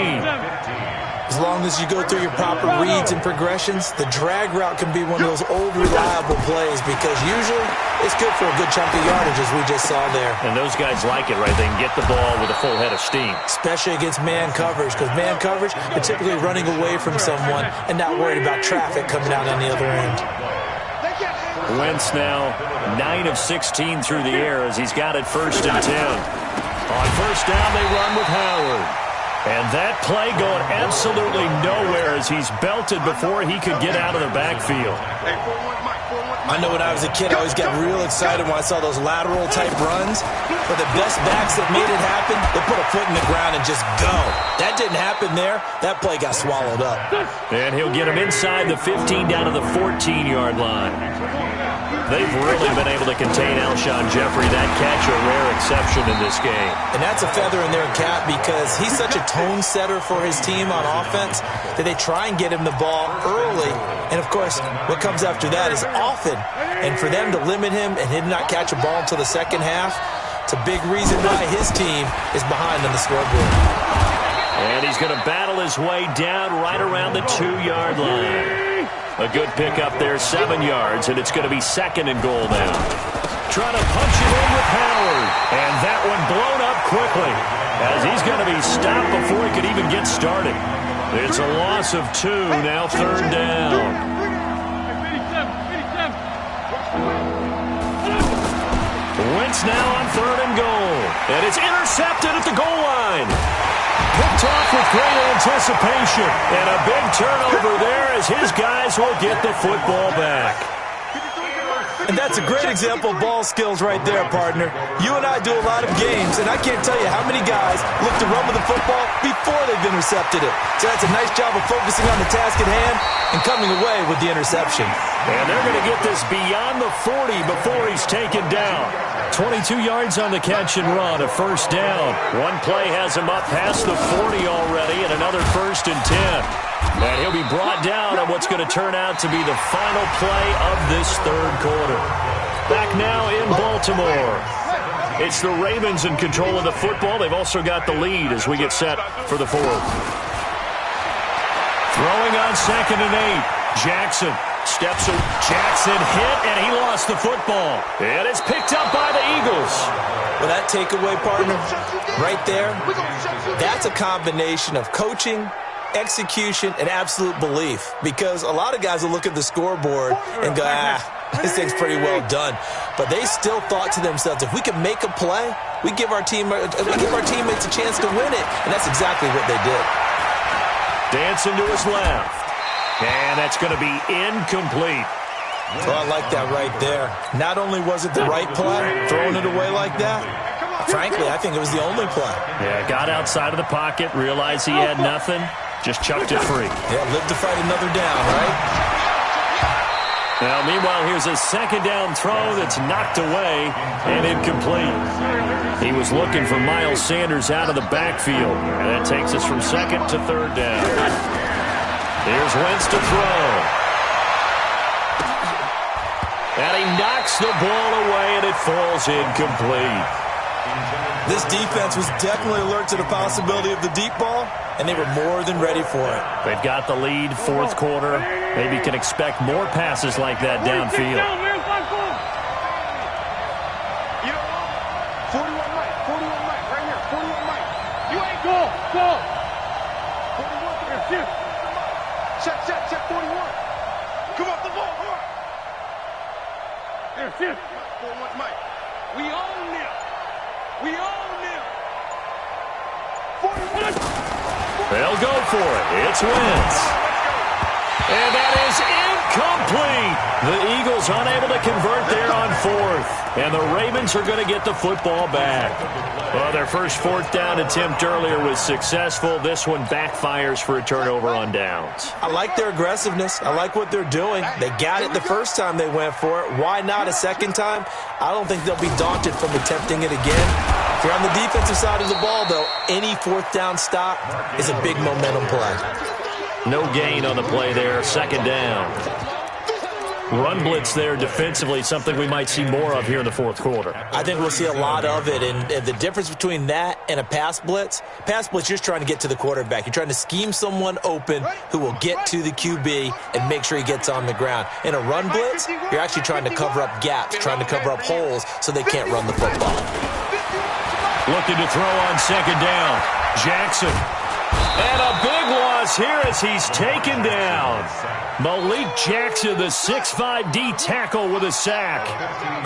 [SPEAKER 1] As long as you go through your proper reads and progressions, the drag route can be one of those old reliable plays because usually it's good for a good chunk of yardage, as we just saw there.
[SPEAKER 2] And those guys like it, right? They can get the ball with a full head of steam.
[SPEAKER 1] Especially against man coverage, because man coverage, they're typically running away from someone and not worried about traffic coming out on the other end.
[SPEAKER 2] Wentz now 9 of 16 through the air as he's got it 1st and 10. On first down, they run with Howard. And that play going absolutely nowhere as he's belted before he could get out of the backfield.
[SPEAKER 1] I know when I was a kid, I always got real excited when I saw those lateral-type runs. But the best backs that made it happen, they put a foot in the ground and just go. That didn't happen there. That play got swallowed up.
[SPEAKER 2] And he'll get him inside the 15 down to the 14-yard line. They've really been able to contain Alshon Jeffrey. That catch a rare exception in this game.
[SPEAKER 1] And that's a feather in their cap because he's such a tone setter for his team on offense that they try and get him the ball early. And, of course, what comes after that is often. And for them to limit him and him not catch a ball until the second half, it's a big reason why his team is behind on the scoreboard.
[SPEAKER 2] And he's going to battle his way down right around the 2-yard line. A good pickup there, 7 yards, and it's going to be 2nd and goal now. Trying to punch it in with Howard. And that one blown up quickly as he's going to be stopped before he could even get started. It's a loss of 2, now 3rd down. Wentz now on 3rd and goal. And it's intercepted at the goal line. Picked off with great anticipation. And a big turnover there as his guys will get the football back.
[SPEAKER 1] And that's a great example of ball skills right there, partner. You and I do a lot of games, and I can't tell you how many guys look to run with the football before they've intercepted it. So that's a nice job of focusing on the task at hand and coming away with the interception.
[SPEAKER 2] And they're going to get this beyond the 40 before he's taken down. 22 yards on the catch and run, a 1st down. One play has him up past the 40 already, and another 1st and 10. And he'll be brought down on what's going to turn out to be the final play of this 3rd quarter. Back now in Baltimore. It's the Ravens in control of the football. They've also got the lead as we get set for the 4th. Throwing on 2nd and 8. Jackson steps in. Jackson hit, and he lost the football. And it's picked up by the Eagles.
[SPEAKER 1] Well, that takeaway, partner, right there, that's a combination of coaching, execution, and absolute belief. Because a lot of guys will look at the scoreboard and go, this thing's pretty well done. But they still thought to themselves, if we can make a play, we give our teammates a chance to win it. And that's exactly what they did.
[SPEAKER 2] Dancing to his left. And that's going to be incomplete.
[SPEAKER 1] Well, I like that right there. Not only was it the right play, throwing it away like that, frankly, I think it was the only play.
[SPEAKER 2] Yeah, got outside of the pocket, realized he had nothing, just chucked it free.
[SPEAKER 1] Yeah, live to fight another down, right?
[SPEAKER 2] Now, meanwhile, here's a 2nd down throw that's knocked away and incomplete. He was looking for Miles Sanders out of the backfield. And that takes us from 2nd to 3rd down. Here's Wentz to throw. And he knocks the ball away, and it falls incomplete.
[SPEAKER 1] This defense was definitely alert to the possibility of the deep ball, and they were more than ready for it.
[SPEAKER 2] They've got the lead, 4th quarter. Maybe can expect more passes like that downfield.
[SPEAKER 3] 41 Mike, right here, 41 Mike. You ain't go. 41, here, check, 41. Come off the ball, come on. Here, 41 Mike. We own them. 41.
[SPEAKER 2] They'll go for it. It's Wentz. And that is incomplete. The Eagles unable to convert there on 4th. And the Ravens are going to get the football back. Well, their first 4th down attempt earlier was successful. This one backfires for a turnover on downs.
[SPEAKER 1] I like their aggressiveness. I like what they're doing. They got it the first time they went for it. Why not a second time? I don't think they'll be daunted from attempting it again. If you're on the defensive side of the ball, though, any 4th down stop is a big momentum play.
[SPEAKER 2] No gain on the play there. Second down. Run blitz there defensively, something we might see more of here in the fourth quarter.
[SPEAKER 1] I think we'll see a lot of it, and the difference between that and a pass blitz, you're just trying to get to the quarterback. You're trying to scheme someone open who will get to the QB and make sure he gets on the ground. In a run blitz, you're actually trying to cover up gaps, trying to cover up holes so they can't run the football.
[SPEAKER 2] Looking to throw on second down. Jackson. And a big loss here as he's taken down. Malik Jackson, the 6'5" D tackle with a sack.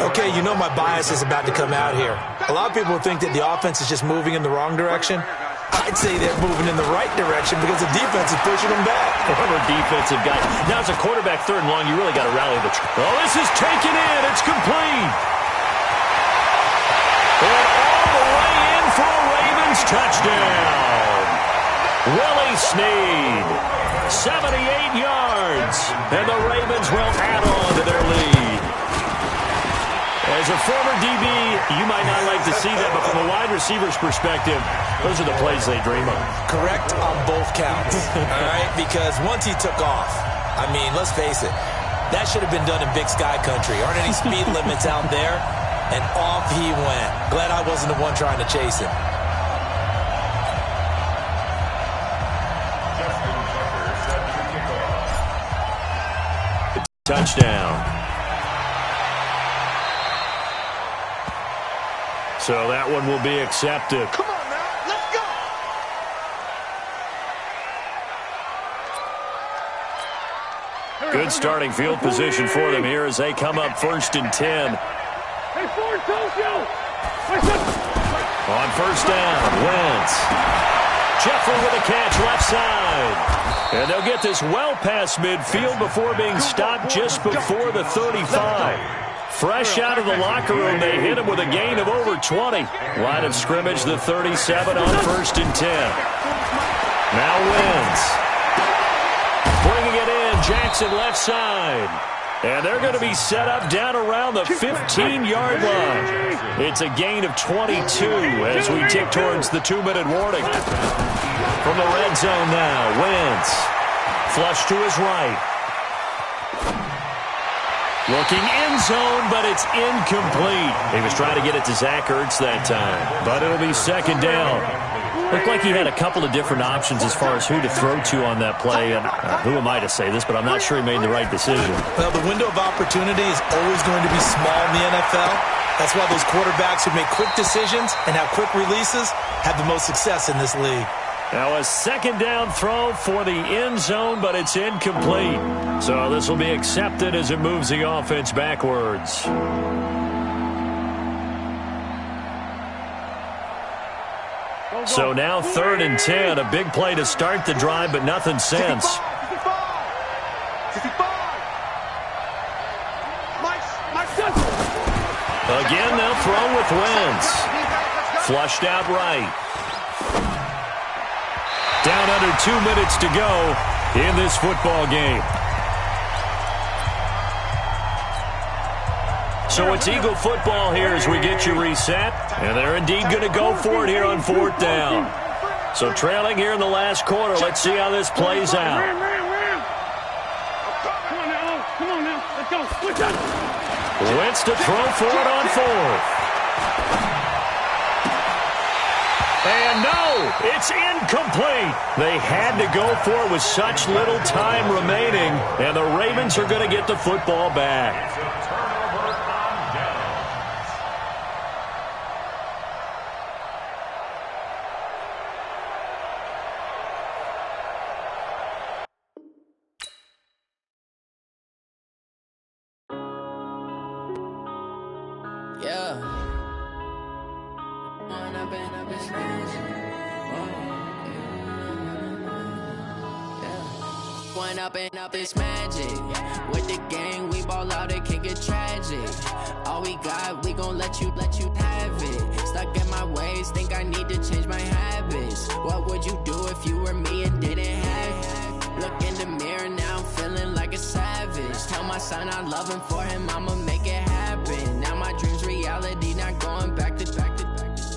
[SPEAKER 1] Okay, you know my bias is about to come out here. A lot of people think that the offense is just moving in the wrong direction. I'd say they're moving in the right direction because the defense is pushing them back.
[SPEAKER 2] Former defensive guy. Now as a quarterback, third and long, you really got to rally the troops. Oh, this is taken in. It's complete. And all the way in for a Ravens touchdown. Willie Snead, 78 yards, and the Ravens will add on to their lead. As a former DB, you might not like to see that, but from a wide receiver's perspective, those are the plays they dream of.
[SPEAKER 1] Correct on both counts, all right? Because once he took off, I mean, let's face it, that should have been done in Big Sky Country. Aren't any speed limits out there? And off he went. Glad I wasn't the one trying to chase him.
[SPEAKER 2] Touchdown. So that one will be accepted.
[SPEAKER 3] Come on now, let's go.
[SPEAKER 2] Good starting field position for them here as they come up 1st and 10.
[SPEAKER 3] Hey, Ford, Tokyo.
[SPEAKER 2] On first down, Wentz. Jeffrey with a catch left side. And they'll get this well past midfield before being stopped just before the 35. Fresh out of the locker room, they hit him with a gain of over 20. Line of scrimmage, the 37 on 1st and 10. Now Wentz. Bringing it in, Jackson left side. And they're going to be set up down around the 15-yard line. It's a gain of 22 as we tick towards the 2-minute warning. From the red zone now, Wentz. Flush to his right. Looking end zone, but it's incomplete. He was trying to get it to Zach Ertz that time, but it'll be second down. Looked like he had a couple of different options as far as who to throw to on that play. And who am I to say this, but I'm not sure he made the right decision.
[SPEAKER 1] Well, the window of opportunity is always going to be small in the NFL. That's why those quarterbacks who make quick decisions and have quick releases have the most success in this league.
[SPEAKER 2] Now a second down throw for the end zone, but it's incomplete. So this will be accepted as it moves the offense backwards. So now 3rd and 10, a big play to start the drive, but nothing since.
[SPEAKER 3] 55.
[SPEAKER 2] Again, they'll throw with Wentz. Flushed out right. Down under 2 minutes to go in this football game. So it's Eagle football here as we get you reset. And they're indeed going to go for it here on 4th down. So trailing here in the last quarter. Let's see how this plays out.
[SPEAKER 3] Come on now. Let's go.
[SPEAKER 2] Wentz to throw for it on 4th. And no, it's incomplete. They had to go for it with such little time remaining. And the Ravens are going to get the football back.
[SPEAKER 4] Up this magic with the gang, we ball out, it can get tragic. All we got, we gon' let you have it. Stuck in my ways, think I need to change my habits. What would you do if you were me and didn't have it? Look in the mirror now, I'm feeling like a savage. Tell my son I love him, for him I'ma make it happen. Now my dreams reality, not going back to.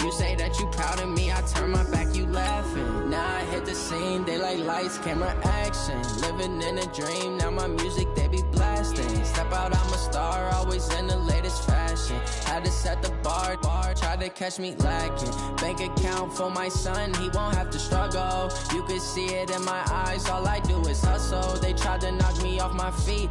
[SPEAKER 4] You say that you proud of me, I turn my back, you laughing. Now I hit the
[SPEAKER 9] the scene, they like lights, camera, action. Living in a dream, now my music they be blasting. Step out, I'm a star, always in the latest fashion. Had to set the bar, try to catch me lacking. Bank account for my son, he won't have to struggle. You can see it in my eyes, all I do is hustle. They tried to knock me off my feet.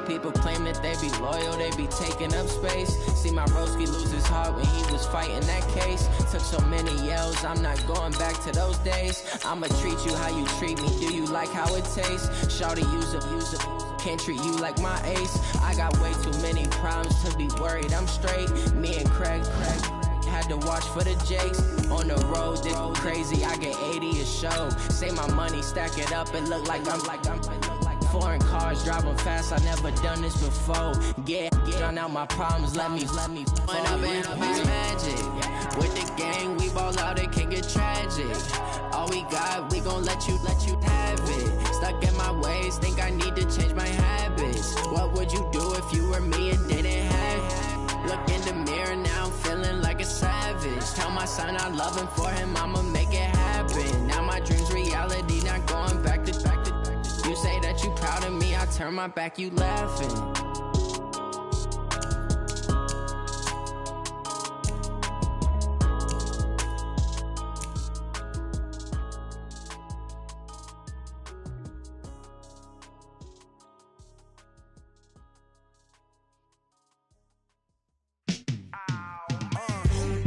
[SPEAKER 9] People claim that they be loyal, they be taking up space. See my broski lose his heart when he was fighting that case. Took so many yells, I'm not going back to those days. I'ma treat you how you treat me, do you like how it tastes? Shawty, use up, can't treat you like my ace. I got way too many problems to be worried, I'm straight. Me and Craig had to watch for the Jakes. On the road, this crazy, I get 80 a show. Say my money, stack it up, and look like I'm foreign cars, driving fast, I never done this before. Drown out my problems, let me point up and it's magic. With the gang, we ball out, it can get tragic. All we got, we gon' let you have it. Stuck in my ways, think I need to change my habits. What would you do if you were me and didn't have it? Look in the mirror now, I'm feeling like a savage. Tell my son I love him, for him I'ma make it happen. Now my dream's reality, not going back to. You say that you proud of me, I turn my back, you laughing.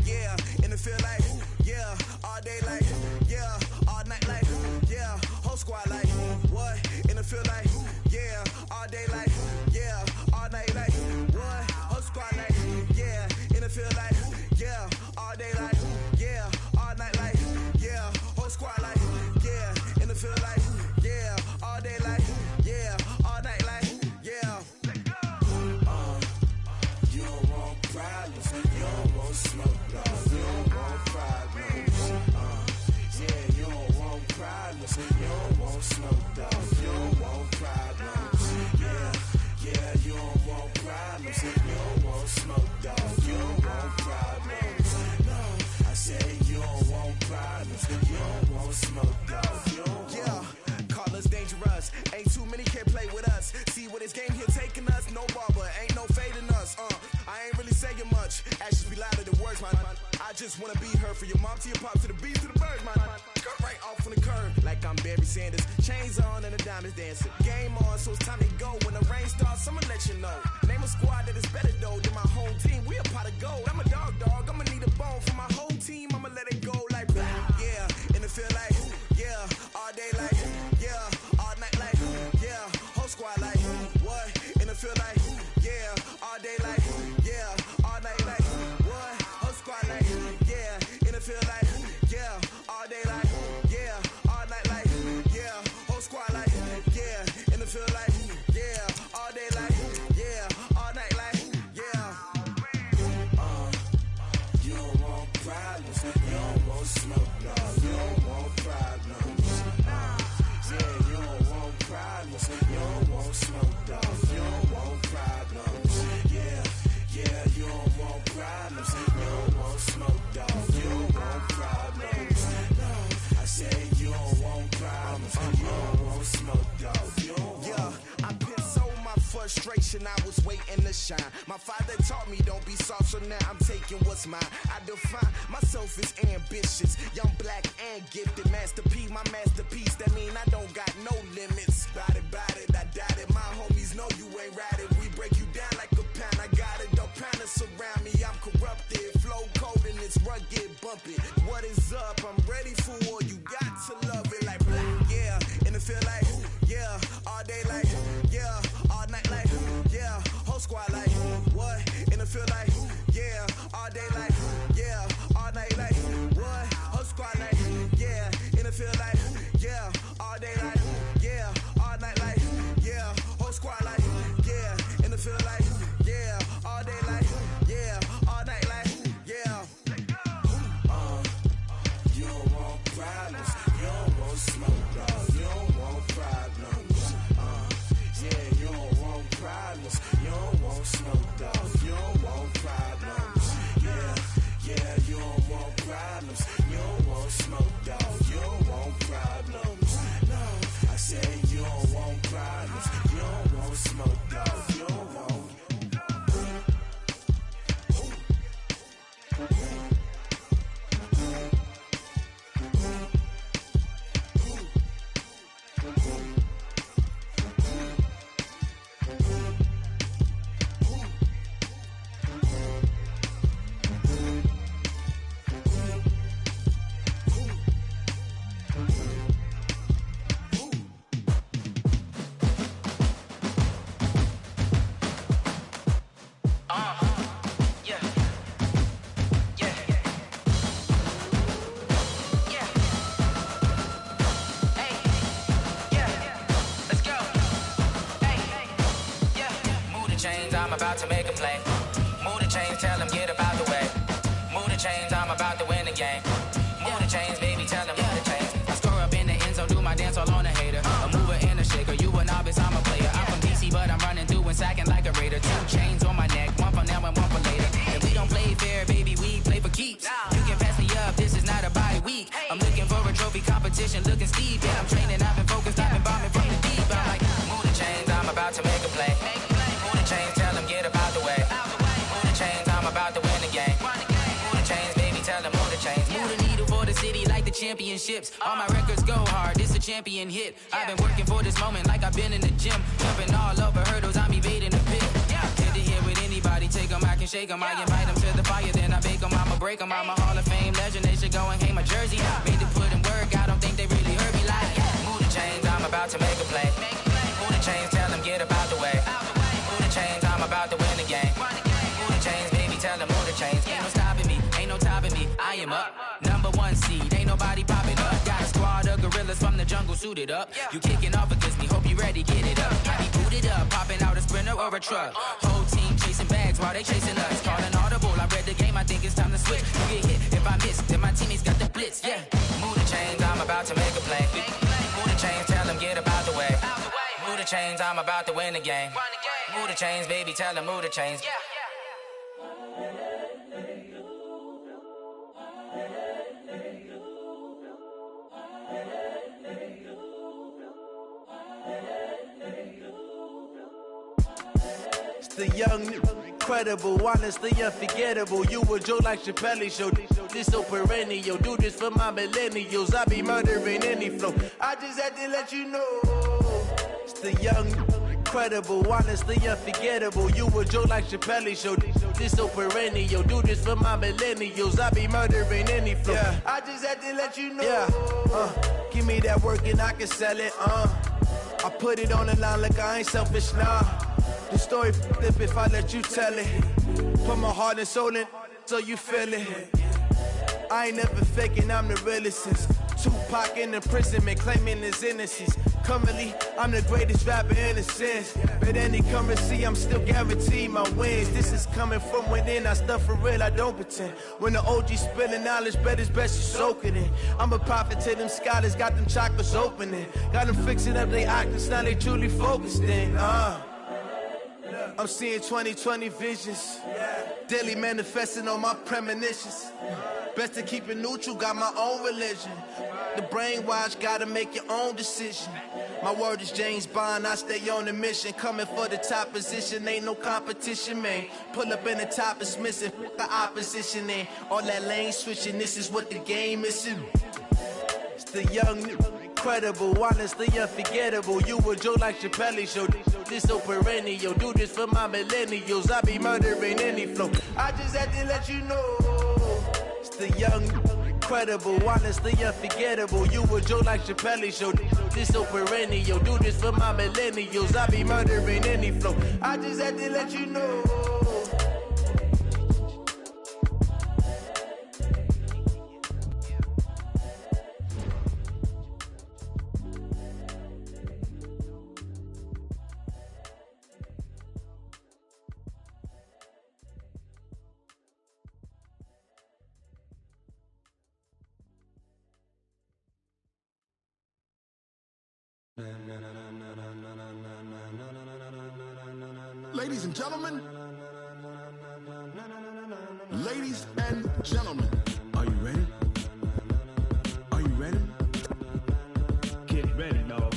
[SPEAKER 7] Yeah, and it feel like, yeah, all day like, yeah, all night like, yeah, whole squad like, what? And it feel like, yeah, all day like, yeah, all night like, what? Whole squad like, yeah, and it feel like, yeah, all day like, yeah, all night like, yeah, whole squad like, yeah, and it feel like, yeah, all day like, yeah, all night like, yeah. You don't want problems, you don't want smoke, you don't want problems. Yeah, you don't want problems, you don't want smoke, you don't want problems. Yeah, you don't want problems, you don't want smoke, you don't want problems. No, I said you don't want problems, you don't want smoke, you don't. Yeah, call us dangerous, ain't too many can play with us. See what this game here taking us, no barber, ain't no fading us. I ain't really saying much, actions be louder than words, man. I just wanna be heard, from your mom to your pop to the beat to the birds, man. Cut right off on the curb, like I'm Barry Sanders. Chains on and the diamonds dancing. Game on, so it's time to go. When the rain starts, I'ma let you know. Name a squad that is better though than my whole team. We a pot of gold. I'm a dog, I'ma need a bone for my whole team. I'ma let it go like, yeah, and it feel like, yeah, all day like, yeah, all night like, yeah, whole squad like, what? And it feel like, yeah, all day like, yeah, all night like, what? Whole squad like, yeah, and it feel like, yeah, all day like, yeah, all night like, yeah, whole squad like, yeah, and it feel like, yeah, all day like, yeah, all night like, yeah. You don't want problems, you don't want smoke, no, you don't want problems. Yeah, you don't want problems, you don't want smoke, no, you don't want problems. Yeah, you don't want problems, you don't want smoke, dog, you don't want problems. No, I said you don't want problems, you don't want smoke, dog, you don't want. Yeah, I pissed so my frustration, I was waiting to shine. My father taught me don't be soft, so now I'm taking what's mine. I define myself as ambitious, young, black, and gifted. Master P, my masterpiece, that mean I don't got no limits. Bout it, I doubt it. My homies know you ain't ratted. We break you down like a pound. I got it, don't panic surround me. I'm corrupted, flow cold and it's rugged, bump it. What is up? I'm ready for war. You got to love it like black, yeah. And it feel
[SPEAKER 9] chains, I'm about to make a play. Move the chains, tell them get up out the way. Move the chains, I'm about to win the game. Move the chains, baby, tell them move the chains. I score up in the end zone, do my dance all on a hater. A mover and a shaker, you a novice, I'm a player. I'm from DC, but I'm running through and sacking like a raider. 2 chains on my neck, one for now and one for later. And we don't play fair, baby, we play for keeps. You can pass me up, this is not a bye week. I'm looking for a trophy competition, looking steep. And I'm training, I've been focused, I've been bombing from the deep. I'm like, move the chains, I'm about to make a play. Move the chains, tell them get up out the way. Move the chains, I'm about to win the game. Move the chains, baby, tell them move the chains. Move the needle for the city like the championships. All my records go hard, this a champion hit. I've been working for this moment like I've been in the gym. Jumping all over hurdles, I'm evading the pit. Hit to hit with anybody, take them, I can shake them. I invite them to the fire, then I bake them, I'ma break them. I'm a Hall of Fame legend, they should go and hang my jersey. Made to put in work, I don't think they really heard me like. Move the chains, I'm about to make a play. Move the chains, tell them get up out the way. Move the chains, I'm about to win the game. Move the chains, baby, tell them move the chains. Ain't no stopping me, ain't no topping me, I am up. #1 seed, ain't nobody popping up. Got a squad of gorillas from the jungle suited up. You kicking off against me, hope you ready, get it up. I be booted up, popping out a Sprinter or a truck. Whole team chasing bags while they chasing us. Calling audible, I read the game, I think it's time to switch. You get hit, if I miss, then my teammates got the blitz, yeah. Move the chains, I'm about to make a play. Move the chains, tell them get up out the way. Move the chains, I'm about to win the game. Move the chains, baby, tell them move the chains.
[SPEAKER 10] The young, incredible, honestly unforgettable. You a Joe like Chappelle show. This so perennial. Do this for my millennials. I be murdering any flow. I just had to let you know. It's the young, incredible, honestly unforgettable. You a Joe like Chappelle show. This so perennial. Do this for my millennials. I be murdering any flow. Yeah. I just had to let you know. Yeah. Give me that work and I can sell it. I put it on the line like I ain't selfish, nah. The story flip if I let you tell it. Put my heart and soul in so you feel it. I ain't never faking, I'm the realest since Tupac in imprisonment, claiming his innocence. Currently, I'm the greatest rapper in a sense. But any currency, I'm still guaranteed my wins. This is coming from within, I stuff for real, I don't pretend. When the OG spilling knowledge, bet it's best you soak it in. I'm a prophet to them scholars, got them chakras opening. Got them fixing up they octaves, now they truly focused in. I'm seeing 2020 visions. Daily manifesting on my premonitions. Best to keep it neutral, got my own religion. The brainwash, gotta make your own decision. My word is James Bond, I stay on a mission. Coming for the top position, ain't no competition, man. Pull up in the top, it's missing, the opposition in. All that lane switching, this is what the game is. It's the young, incredible, honestly unforgettable. You a Joe like Chappelle show. This so perennial. Do this for my millennials. I be murdering any flow. I just had to let you know. It's the young, incredible, honestly unforgettable. You a Joe like Chappelle show. This so perennial. Do this for my millennials. I be murdering any flow. I just had to let you know.
[SPEAKER 5] Ladies and gentlemen, ladies and gentlemen, are you ready? Are you ready? Get ready, dog.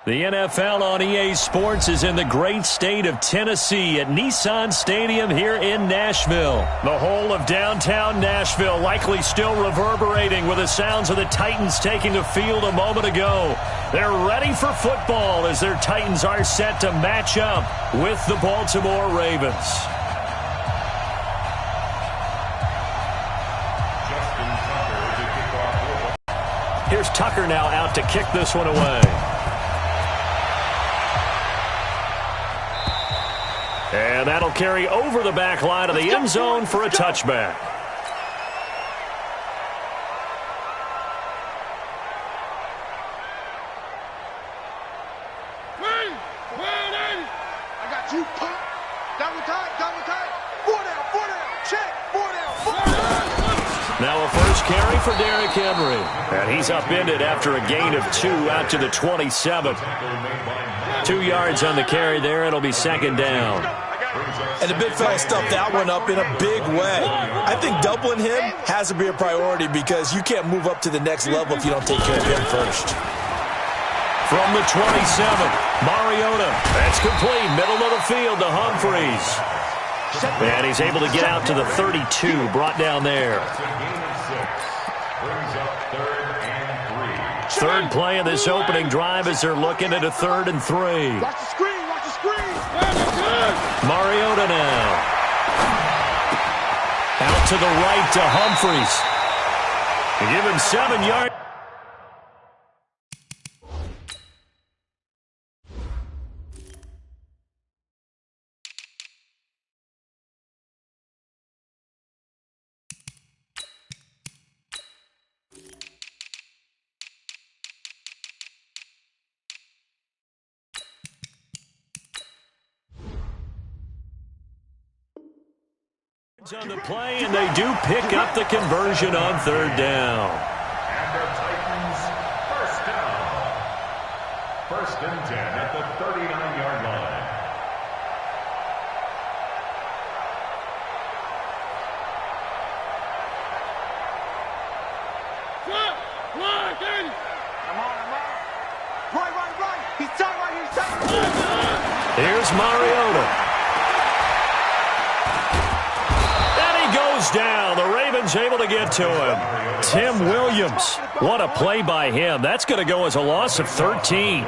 [SPEAKER 2] The NFL on EA Sports is in the great state of Tennessee at Nissan Stadium here in Nashville. The whole of downtown Nashville likely still reverberating with the sounds of the Titans taking the field a moment ago. They're ready for football as their Titans are set to match up with the Baltimore Ravens. Here's Tucker now out to kick this one away. And that'll carry over the back line of the end zone for a touchback.
[SPEAKER 3] You pop. Double time, double time. 4 down, check. 4 down.
[SPEAKER 2] Now a first carry for Derrick Henry. And he's upended after a gain of 2 out to the 27. 2 yards on the carry there. It'll be second down.
[SPEAKER 1] And the big fella stuffed that one up in a big way. I think doubling him has to be a priority because you can't move up to the next level if you don't take care of him first.
[SPEAKER 2] From the 27, Mariota. That's complete. Middle of the field to Humphries. And he's able to get out to the 32. Brought down there. Third play of this opening drive as they're looking at a 3rd and 3.
[SPEAKER 3] Watch the screen, watch the screen.
[SPEAKER 2] Mariota now. Out to the right to Humphries. They give him 7 yards. On the play, and they do pick up the conversion on 3rd down.
[SPEAKER 8] And the Titans, first down. 1st and 10 at the 39-yard line.
[SPEAKER 3] Come on. Right. He's tight right here.
[SPEAKER 2] Here's Mariota. Goes down. The Ravens able to get to him. Tim Williams. What a play by him. That's going to go as a loss of 13.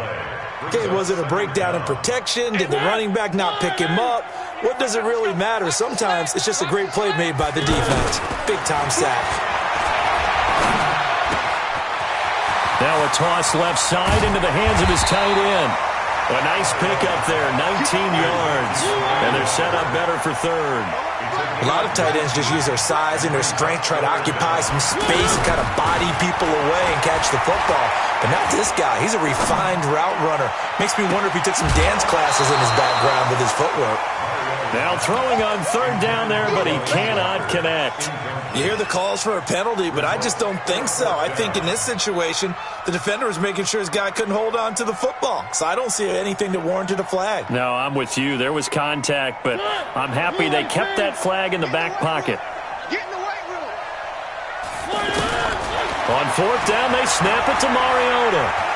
[SPEAKER 1] Okay, was it a breakdown in protection? Did the running back not pick him up? What does it really matter? Sometimes it's just a great play made by the defense. Big-time sack.
[SPEAKER 2] Now a toss left side into the hands of his tight end. A nice pickup there, 19 yards. And they're set up better for 3rd.
[SPEAKER 1] A lot of tight ends just use their size and their strength, try to occupy some space and kind of body people away and catch the football. But not this guy. He's a refined route runner. Makes me wonder if he took some dance classes in his background with his footwork.
[SPEAKER 2] Now throwing on 3rd down there, but he cannot connect.
[SPEAKER 1] You hear the calls for a penalty, but I just don't think so. I think in this situation, the defender was making sure his guy couldn't hold on to the football. So I don't see anything that warranted a flag.
[SPEAKER 2] No, I'm with you. There was contact, but I'm happy they kept that flag in the back pocket.
[SPEAKER 3] Get in the weight room.
[SPEAKER 2] On 4th down, they snap it to Mariota.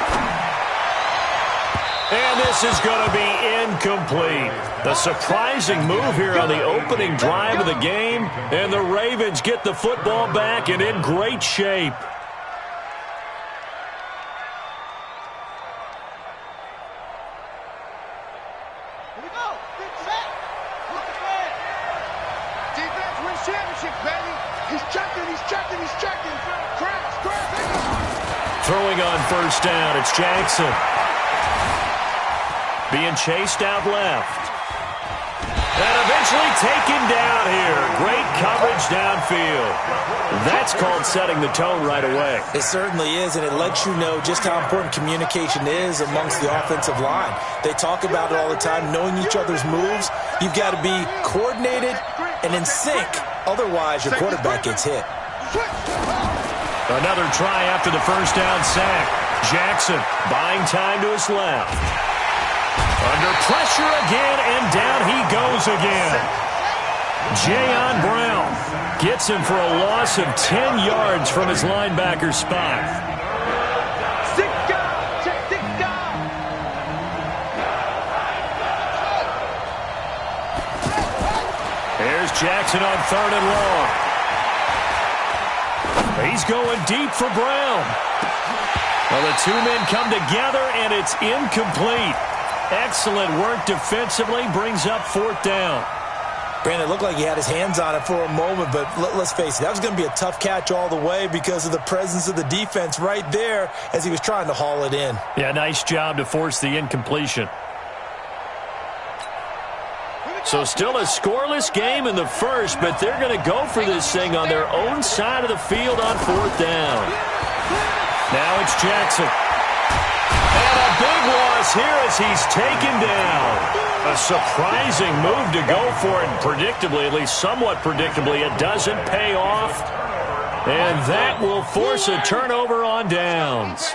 [SPEAKER 2] And this is going to be incomplete. The surprising move here on the opening drive of the game, and the Ravens get the football back and in great shape.
[SPEAKER 3] Here we go. Big set. Look at that. Defense wins championships, baby. He's checking. Crash.
[SPEAKER 2] Throwing on 1st down, it's Jackson. Being chased out left. And eventually taken down here. Great coverage downfield. That's called setting the tone right away.
[SPEAKER 1] It certainly is, and it lets you know just how important communication is amongst the offensive line. They talk about it all the time, knowing each other's moves. You've got to be coordinated and in sync. Otherwise, your quarterback gets hit.
[SPEAKER 2] Another try after the 1st down sack. Jackson buying time to his left. Under pressure again, and down he goes again. Jayon Brown gets him for a loss of 10 yards from his linebacker spot. Here's Jackson on 3rd and long. He's going deep for Brown. Well, the 2 men come together, and it's incomplete. Excellent work defensively, brings up 4th down.
[SPEAKER 1] Brandon, it looked like he had his hands on it for a moment, but let's face it, that was going to be a tough catch all the way because of the presence of the defense right there as he was trying to haul it in.
[SPEAKER 2] Yeah, nice job to force the incompletion. So still a scoreless game in the first, but they're going to go for this thing on their own side of the field on 4th down. Now it's Jackson. And a big loss loss here as he's taken down. A surprising move to go for it. Predictably, at least somewhat predictably, it doesn't pay off. And that will force a turnover on downs.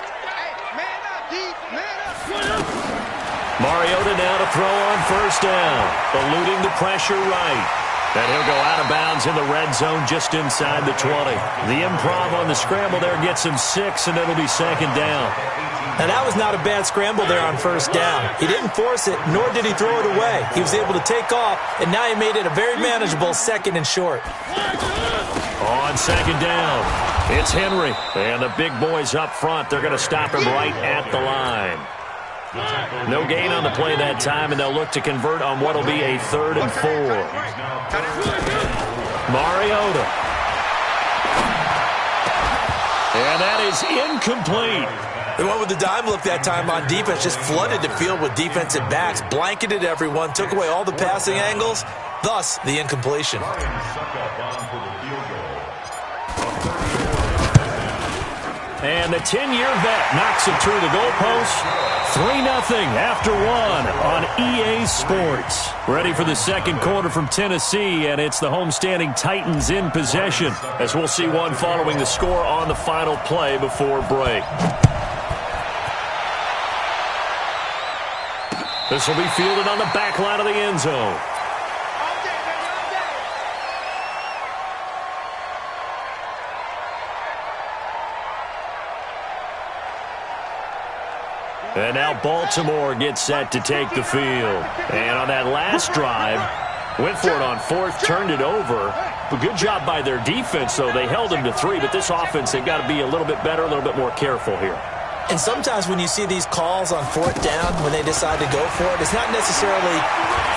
[SPEAKER 2] Mariota now to throw on first down. Eluding the pressure right. And he'll go out of bounds in the red zone just inside the 20. The improv on the scramble there gets him 6, and it'll be second down.
[SPEAKER 1] Now, that was not a bad scramble there on first down. He didn't force it, nor did he throw it away. He was able to take off, and now he made it a very manageable second and short.
[SPEAKER 2] On second down, it's Henry. And the big boys up front, they're going to stop him right at the line. No gain on the play that time, and they'll look to convert on what will be a 3rd and 4. Mariota. And that is incomplete.
[SPEAKER 1] They went with the dime look that time on defense, just flooded the field with defensive backs, blanketed everyone, took away all the passing angles, thus the incompletion.
[SPEAKER 2] And the 10-year vet knocks it through the goalpost. 3-0 after 1 on EA Sports. Ready for the second quarter from Tennessee, and it's the homestanding Titans in possession, as we'll see one following the score on the final play before break. This will be fielded on the back line of the end zone. And now Baltimore gets set to take the field. And on that last drive, went for it on 4th, turned it over. But good job by their defense, though. They held them to 3, but this offense, they've got to be a little bit better, a little bit more careful here.
[SPEAKER 1] And sometimes when you see these calls on 4th down, when they decide to go for it, it's not necessarily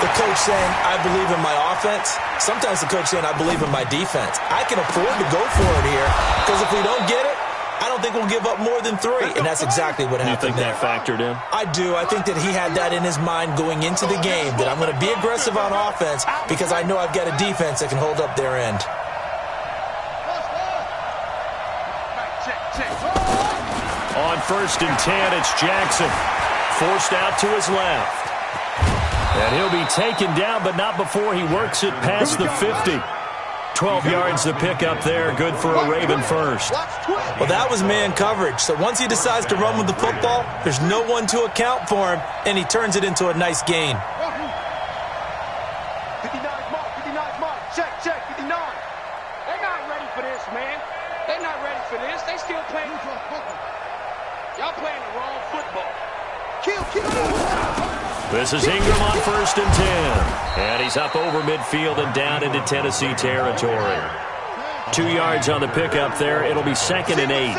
[SPEAKER 1] the coach saying, I believe in my offense. Sometimes the coach saying, I believe in my defense. I can afford to go for it here, because if we don't get it, I don't think we'll give up more than 3, and that's exactly what happened.
[SPEAKER 2] You think that factored in?
[SPEAKER 1] I do. I think that he had that in his mind going into the game, that I'm going to be aggressive on offense because I know I've got a defense that can hold up their end.
[SPEAKER 2] On 1st and 10, it's Jackson. Forced out to his left. And he'll be taken down, but not before he works it past the 50. 12 yards to pick up there. Good for a Raven first.
[SPEAKER 1] Well, that was man coverage. So once he decides to run with the football, there's no one to account for him, and he turns it into a nice gain.
[SPEAKER 3] 59 mark, 59 mark. Check, 59. They're not ready for this, man. They're not ready for this. They still playing. Y'all playing the wrong football. Kill.
[SPEAKER 2] This is Ingram on 1st and 10. And he's up over midfield and down into Tennessee territory. 2 yards on the pickup there. It'll be 2nd and 8.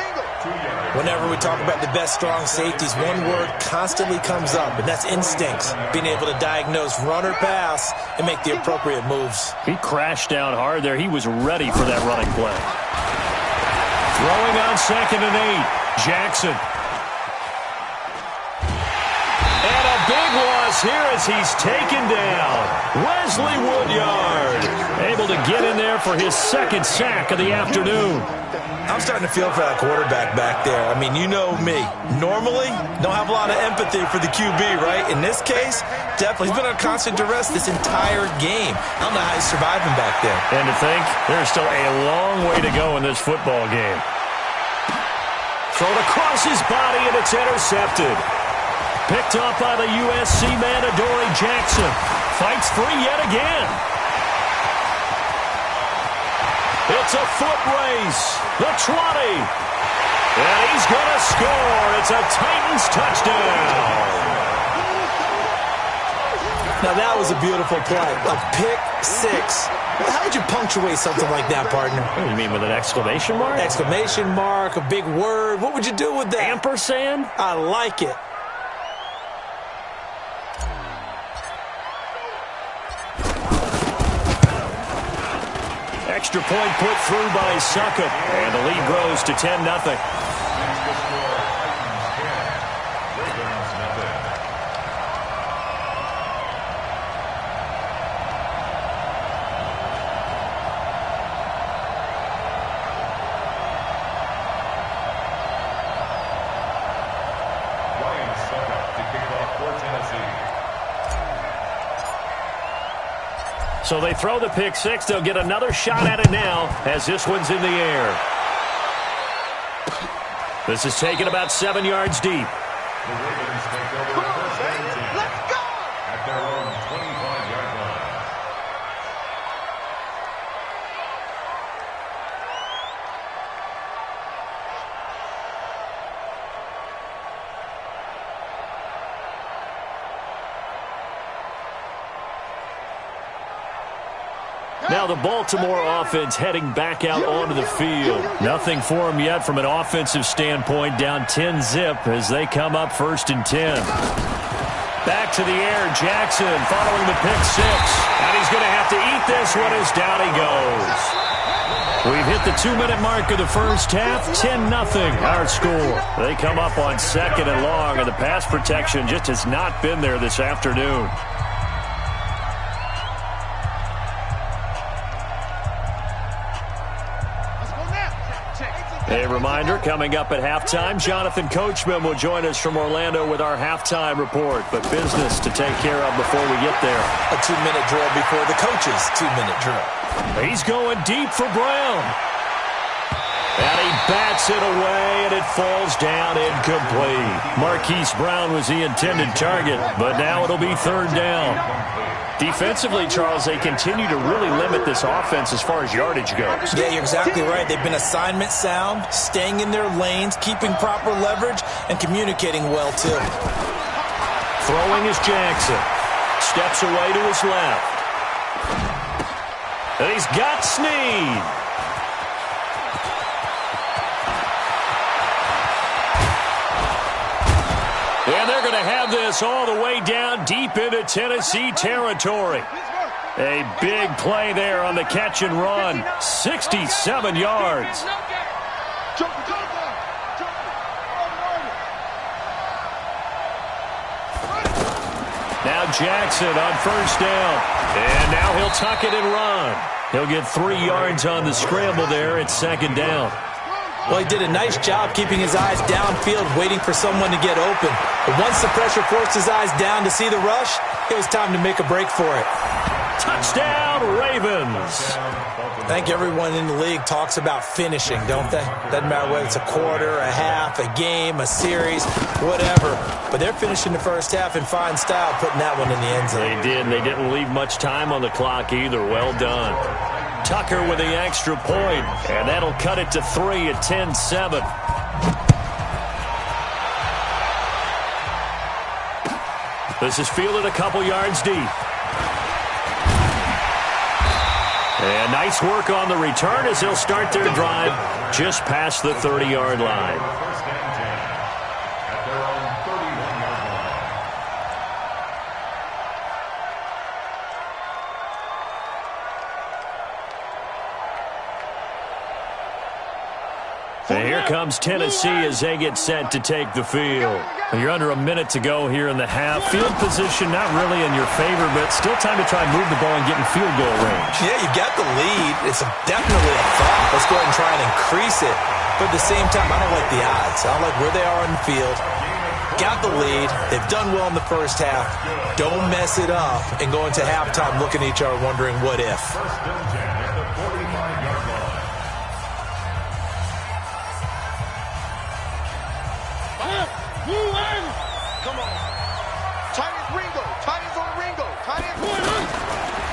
[SPEAKER 1] Whenever we talk about the best strong safeties, one word constantly comes up, and that's instincts. Being able to diagnose run or pass and make the appropriate moves.
[SPEAKER 2] He crashed down hard there. He was ready for that running play. Throwing on 2nd and 8. Jackson. And a big loss here as he's taken down. Wesley Woodyard able to get in there for his 2nd sack of the afternoon.
[SPEAKER 1] I'm starting to feel for that quarterback back there. I mean, you know me. Normally, don't have a lot of empathy for the QB, right? In this case, definitely. He's been under constant duress this entire game. I don't know how he's surviving back there.
[SPEAKER 2] And to think, there's still a long way to go in this football game. Thrown across his body, and it's intercepted. Picked up by the USC man, Adoree Jackson. Fights free yet again. It's a foot race. The 20. And he's going to score. It's a Titans touchdown.
[SPEAKER 1] Now, that was a beautiful play. A pick 6. How would you punctuate something like that, partner?
[SPEAKER 2] What do you mean, with an exclamation mark?
[SPEAKER 1] Exclamation mark, a big word. What would you do with that?
[SPEAKER 2] Ampersand?
[SPEAKER 1] I like it.
[SPEAKER 2] Extra point put through by Succop. And the lead grows to 10-0.
[SPEAKER 8] Ryan Succop to kick off
[SPEAKER 2] So they throw the pick six. They'll get another shot at it now as this one's in the air. This is taken about 7 yards deep.
[SPEAKER 8] The Ravens take over first and 10. Let's go! At their own 25-yard line.
[SPEAKER 2] Now the Baltimore offense heading back out onto the field. Nothing for them yet from an offensive standpoint. Down 10-zip as they come up 1st and 10. Back to the air. Jackson following the pick six. And he's going to have to eat this one as down he goes. We've hit the 2-minute mark of the first half. 10-0 our score. They come up on 2nd and long, and the pass protection just has not been there this afternoon. A reminder, coming up at halftime, Jonathan Coachman will join us from Orlando with our halftime report. But business to take care of before we get there.
[SPEAKER 1] A 2-minute drill before the coach's 2-minute drill.
[SPEAKER 2] He's going deep for Brown. And he bats it away, and it falls down incomplete. Marquise Brown was the intended target, but now it'll be 3rd down. Defensively, Charles, they continue to really limit this offense as far as yardage goes.
[SPEAKER 1] Yeah, you're exactly right. They've been assignment sound, staying in their lanes, keeping proper leverage, and communicating well, too.
[SPEAKER 2] Throwing is Jackson. Steps away to his left. And he's got Snead. And they're going to have this all the way down deep into Tennessee territory. A big play there on the catch and run. 67 yards. Now Jackson on 1st down. And now he'll tuck it and run. He'll get 3 yards on the scramble there at 2nd down.
[SPEAKER 1] Well, he did a nice job keeping his eyes downfield, waiting for someone to get open. But once the pressure forced his eyes down to see the rush, it was time to make a break for it.
[SPEAKER 2] Touchdown, Ravens.
[SPEAKER 1] I think everyone in the league talks about finishing, don't they? Doesn't matter whether it's a quarter, a half, a game, a series, whatever. But they're finishing the first half in fine style, putting that one in the end zone.
[SPEAKER 2] They did, and they didn't leave much time on the clock either. Well done. Tucker with the extra point, and that'll cut it to 3 at 10-7. This is fielded a couple yards deep. And nice work on the return as they'll start their drive just past the 30-yard line. And here comes Tennessee as they get set to take the field. You're under a minute to go here in the half. Field position not really in your favor, but still time to try and move the ball and get in field goal range.
[SPEAKER 1] Yeah, you got the lead. It's definitely a thought. Let's go ahead and try and increase it. But at the same time, I don't like the odds. I don't like where they are on the field. Got the lead. They've done well in the first half. Don't mess it up and go into halftime looking at each other wondering what if.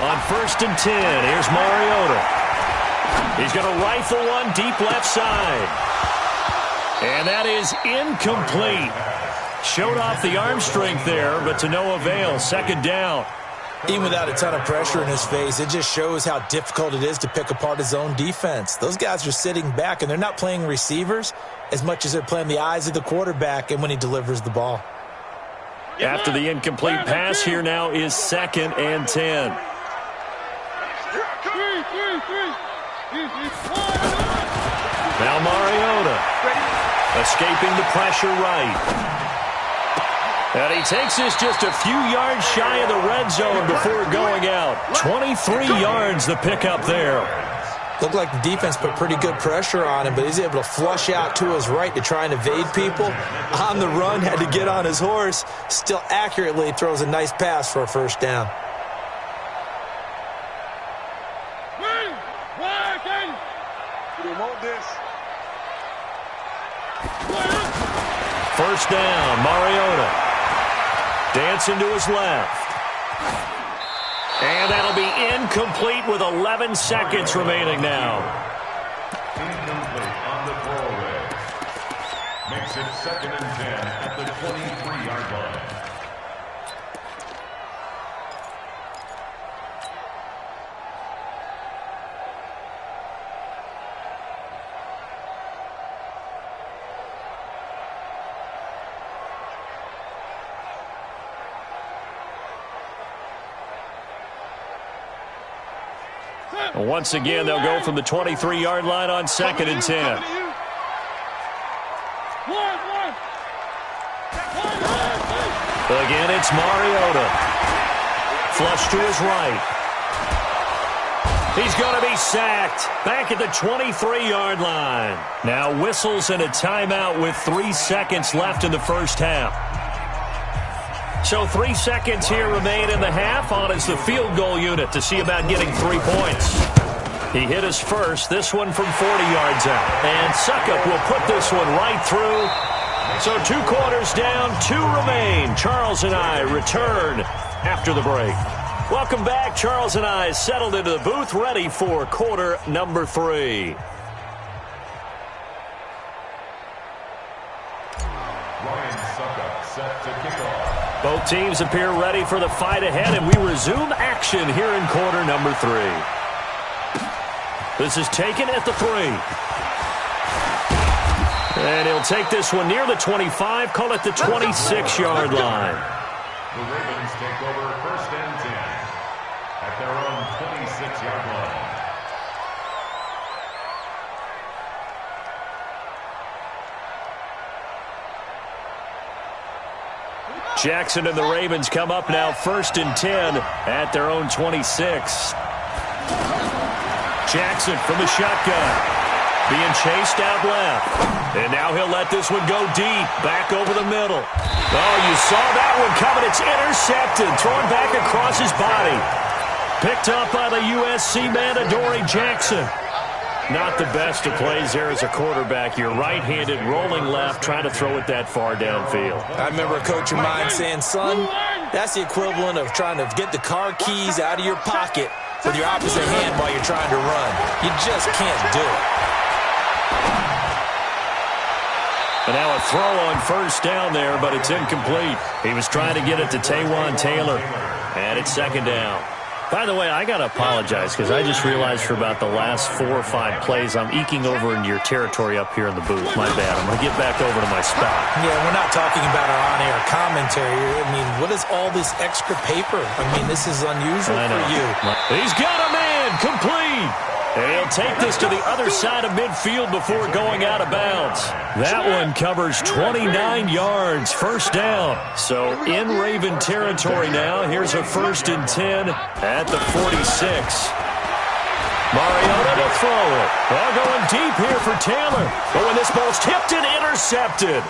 [SPEAKER 2] On 1st and 10, here's Mariota. He's going to rifle one deep left side. And that is incomplete. Showed off the arm strength there, but to no avail. 2nd down.
[SPEAKER 1] Even without a ton of pressure in his face, it just shows how difficult it is to pick apart his own defense. Those guys are sitting back, and they're not playing receivers as much as they're playing the eyes of the quarterback and when he delivers the ball.
[SPEAKER 2] After the incomplete pass, here now is 2nd and 10. Now Mariota escaping the pressure right. And he takes this just a few yards shy of the red zone before going out. 23 yards the pickup there.
[SPEAKER 1] Looked like the defense put pretty good pressure on him, but he's able to flush out to his right to try and evade people. On the run, had to get on his horse. Still accurately throws a nice pass for a first down.
[SPEAKER 2] First down, Mariota. Dancing to his left. And that'll be incomplete with 11 seconds remaining now.
[SPEAKER 8] Incomplete on the throwaway. Makes it 2nd and 10 at the 23-yard line.
[SPEAKER 2] Once again, they'll go from the 23-yard line on 2nd and 10. Again, it's Mariota. Flush to his right. He's going to be sacked. Back at the 23-yard line. Now whistles and a timeout with 3 seconds left in the first half. So 3 seconds here remain in the half. On is the field goal unit to see about getting 3 points. He hit his first, this one from 40 yards out. And Suckup will put this one right through. So 2 quarters down, 2 remain. Charles and I return after the break. Welcome back. Charles and I settled into the booth, ready for quarter number 3. Both teams appear ready for the fight ahead, and we resume action here in quarter number 3. This is taken at the 3. And he'll take this one near the 25, call it the 26-yard line.
[SPEAKER 8] The Ravens take over 1st and 10 at their own 26-yard line.
[SPEAKER 2] Jackson and the Ravens come up now 1st and 10 at their own 26. Jackson from the shotgun. Being chased out left. And now he'll let this one go deep. Back over the middle. Oh, you saw that one coming. It's intercepted. Thrown back across his body. Picked up by the USC man, Adoree Jackson. Not the best of plays there as a quarterback. You're right-handed, rolling left, trying to throw it that far downfield.
[SPEAKER 1] I remember a coach of mine saying, son, that's the equivalent of trying to get the car keys out of your pocket with your opposite hand while you're trying to run. You just can't do it.
[SPEAKER 2] And now a throw on first down there, but it's incomplete. He was trying to get it to Taywan Taylor. And it's 2nd down. By the way, I got to apologize because I just realized for about the last 4 or 5 plays, I'm eking over into your territory up here in the booth. My bad. I'm going to get back over to my spot.
[SPEAKER 1] Yeah, we're not talking about our on-air commentary. I mean, what is all this extra paper? I mean, this is unusual for you.
[SPEAKER 2] He's got a man complete. And he'll take this to the other side of midfield before going out of bounds. That one covers 29 yards, 1st down. So in Raven territory now. Here's a 1st and 10 at the 46. Mariota to throw it. Well, going deep here for Taylor. But when this ball's tipped and intercepted.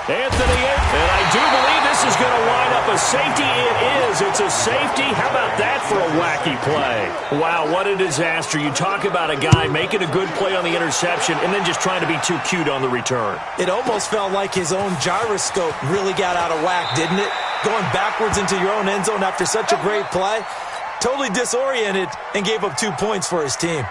[SPEAKER 2] Anthony, and I do believe this is going to line up a safety. It is. It's a safety. How about that for a wacky play? Wow, what a disaster. You talk about a guy making a good play on the interception and then just trying to be too cute on the return.
[SPEAKER 1] It almost felt like his own gyroscope really got out of whack, didn't it? Going backwards into your own end zone after such a great play. Totally disoriented and gave up 2 points for his team.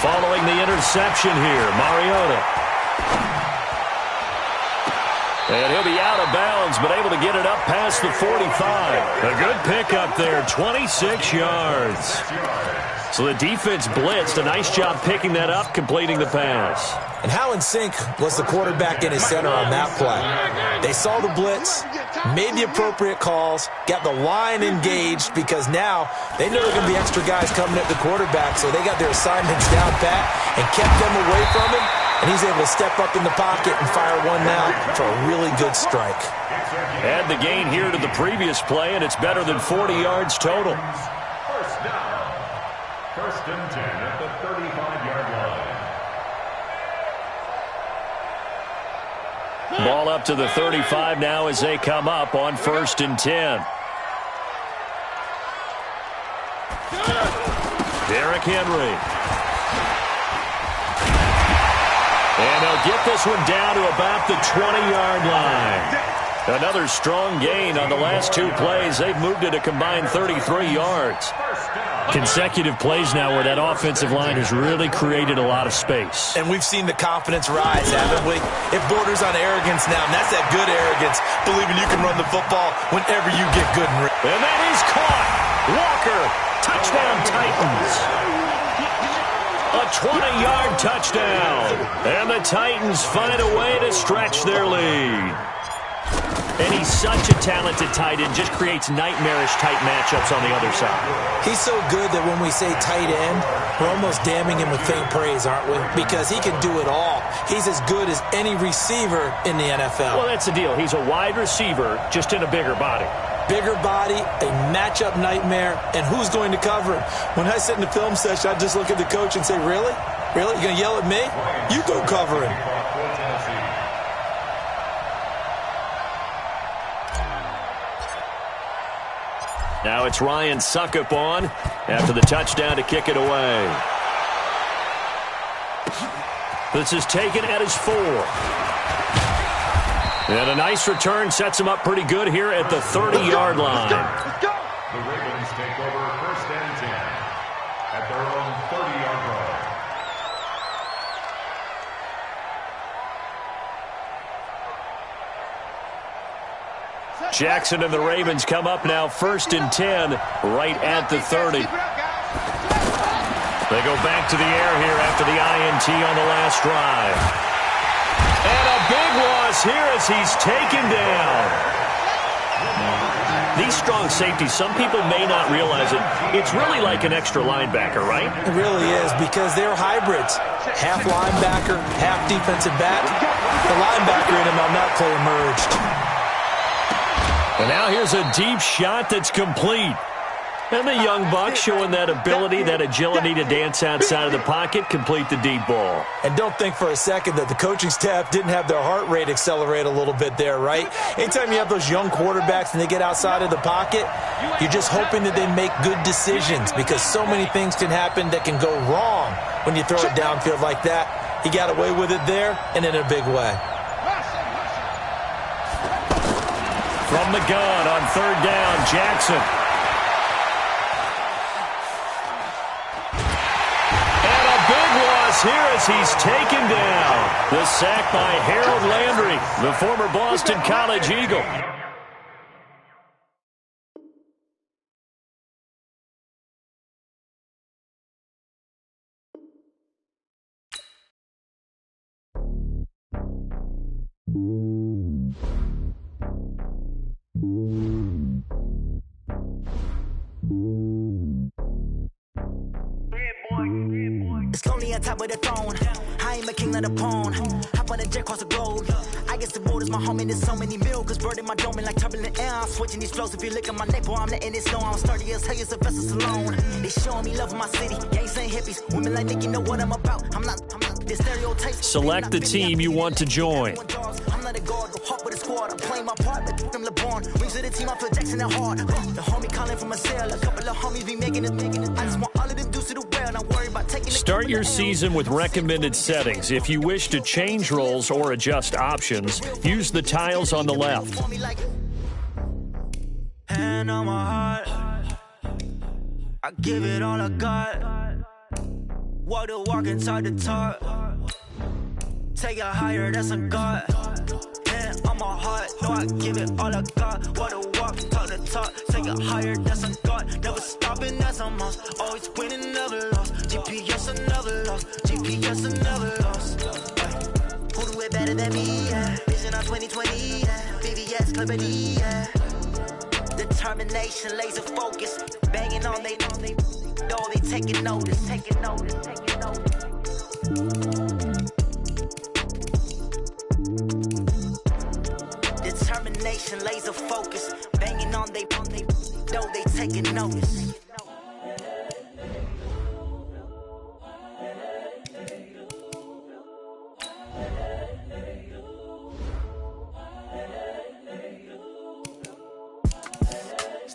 [SPEAKER 2] Following the interception here, Mariota. And he'll be out of bounds, but able to get it up past the 45. A good pickup there, 26 yards. So the defense blitzed. A nice job picking that up, completing the pass.
[SPEAKER 1] And how in sync was the quarterback in his center on that play? They saw the blitz, made the appropriate calls, got the line engaged because now they know there are going to be extra guys coming at the quarterback, so they got their assignments down pat and kept them away from him, and he's able to step up in the pocket and fire one now for a really good strike.
[SPEAKER 2] Add the gain here to the previous play, and it's better than 40 yards total.
[SPEAKER 8] First down. First and 10 at the 35-yard line.
[SPEAKER 2] Ball up to the 35 now as they come up on 1st and 10. Derrick Henry. And they'll get this one down to about the 20-yard line. Another strong gain on the last two plays. They've moved it a combined 33 yards. Consecutive plays now where that offensive line has really created a lot of space.
[SPEAKER 1] And we've seen the confidence rise, haven't we? It borders on arrogance now, and that's that good arrogance, believing you can run the football whenever you get good.
[SPEAKER 2] And that is caught. Walker, touchdown Titans. A 20-yard touchdown. And the Titans find a way to stretch their lead. And he's such a talented tight end, just creates nightmarish-type matchups on the other side.
[SPEAKER 1] He's so good that when we say tight end, we're almost damning him with faint praise, aren't we? Because he can do it all. He's as good as any receiver in the NFL.
[SPEAKER 2] Well, that's the deal. He's a wide receiver, just in a bigger body.
[SPEAKER 1] Bigger body, a matchup nightmare, and who's going to cover him? When I sit in the film session, I just look at the coach and say, really? Really? You going to yell at me? You go cover him.
[SPEAKER 2] Now it's Ryan Suckup on after the touchdown to kick it away. This is taken at his 4. And a nice return sets him up pretty good here at the 30-yard line.
[SPEAKER 8] The Ravens take over 1st and 10 at their own 30-yard line.
[SPEAKER 2] Jackson and the Ravens come up now 1st and 10 right at the 30. They go back to the air here after the INT on the last drive. And a big loss here as he's taken down. These strong safeties, some people may not realize it. It's really like an extra linebacker, right?
[SPEAKER 1] It really is because they're hybrids. Half linebacker, half defensive back. The linebacker in him on that play emerged.
[SPEAKER 2] And now here's a deep shot that's complete. And the young buck showing that ability, that agility to dance outside of the pocket, complete the deep ball.
[SPEAKER 1] And don't think for a second that the coaching staff didn't have their heart rate accelerate a little bit there, right? Anytime you have those young quarterbacks and they get outside of the pocket, you're just hoping that they make good decisions because so many things can happen that can go wrong when you throw it downfield like that. He got away with it there and in a big way.
[SPEAKER 2] From the gun on 3rd down, Jackson. And a big loss here as he's taken down. The sack by Harold Landry, the former Boston College Eagle.
[SPEAKER 11] It's lonely on top of the throne. I am a king of the pawn. Hop on a jet across the globe. I guess the world is my home and there's so many milkers bird in my dome and like turbulent air. I'm switching these flows. If you look at my neck, boy, I'm letting it snow. I'm sturdy as hell as a vessel alone. They showing me love in my city. Gangs and hippies. Women like Nick, you know what I'm about. I'm not the stereotypes.
[SPEAKER 2] Select the team you want to join.
[SPEAKER 11] I'm not a guard, go hard with a squad. I'm playing my part like them LeBron. Rings to the team, I feel Jackson at heart. The homie calling from a cell. A couple of homies be making it. I just want all of them dudes to do well. Not worry about taking it.
[SPEAKER 2] Start your season with recommended settings. If you wish to change roles or adjust options, use the tiles on the left.
[SPEAKER 11] Hand on my heart, I give it all I got. Walk the walk and talk the talk. Take it higher, that's a God. Hand on I'm a heart, no, I give it all I got. Wanna walk, talk the talk, take it higher, that's a god. Never stopping, that's a must. Always winning, never lost. GPS, another loss. GPS, another loss. Who do it better than me? Yeah. Vision on 2020, yeah. VVS, Clippity, yeah. Determination, laser focus, banging on they taking notice, taking notice, taking notice. Determination, laser focus, banging on they taking notice.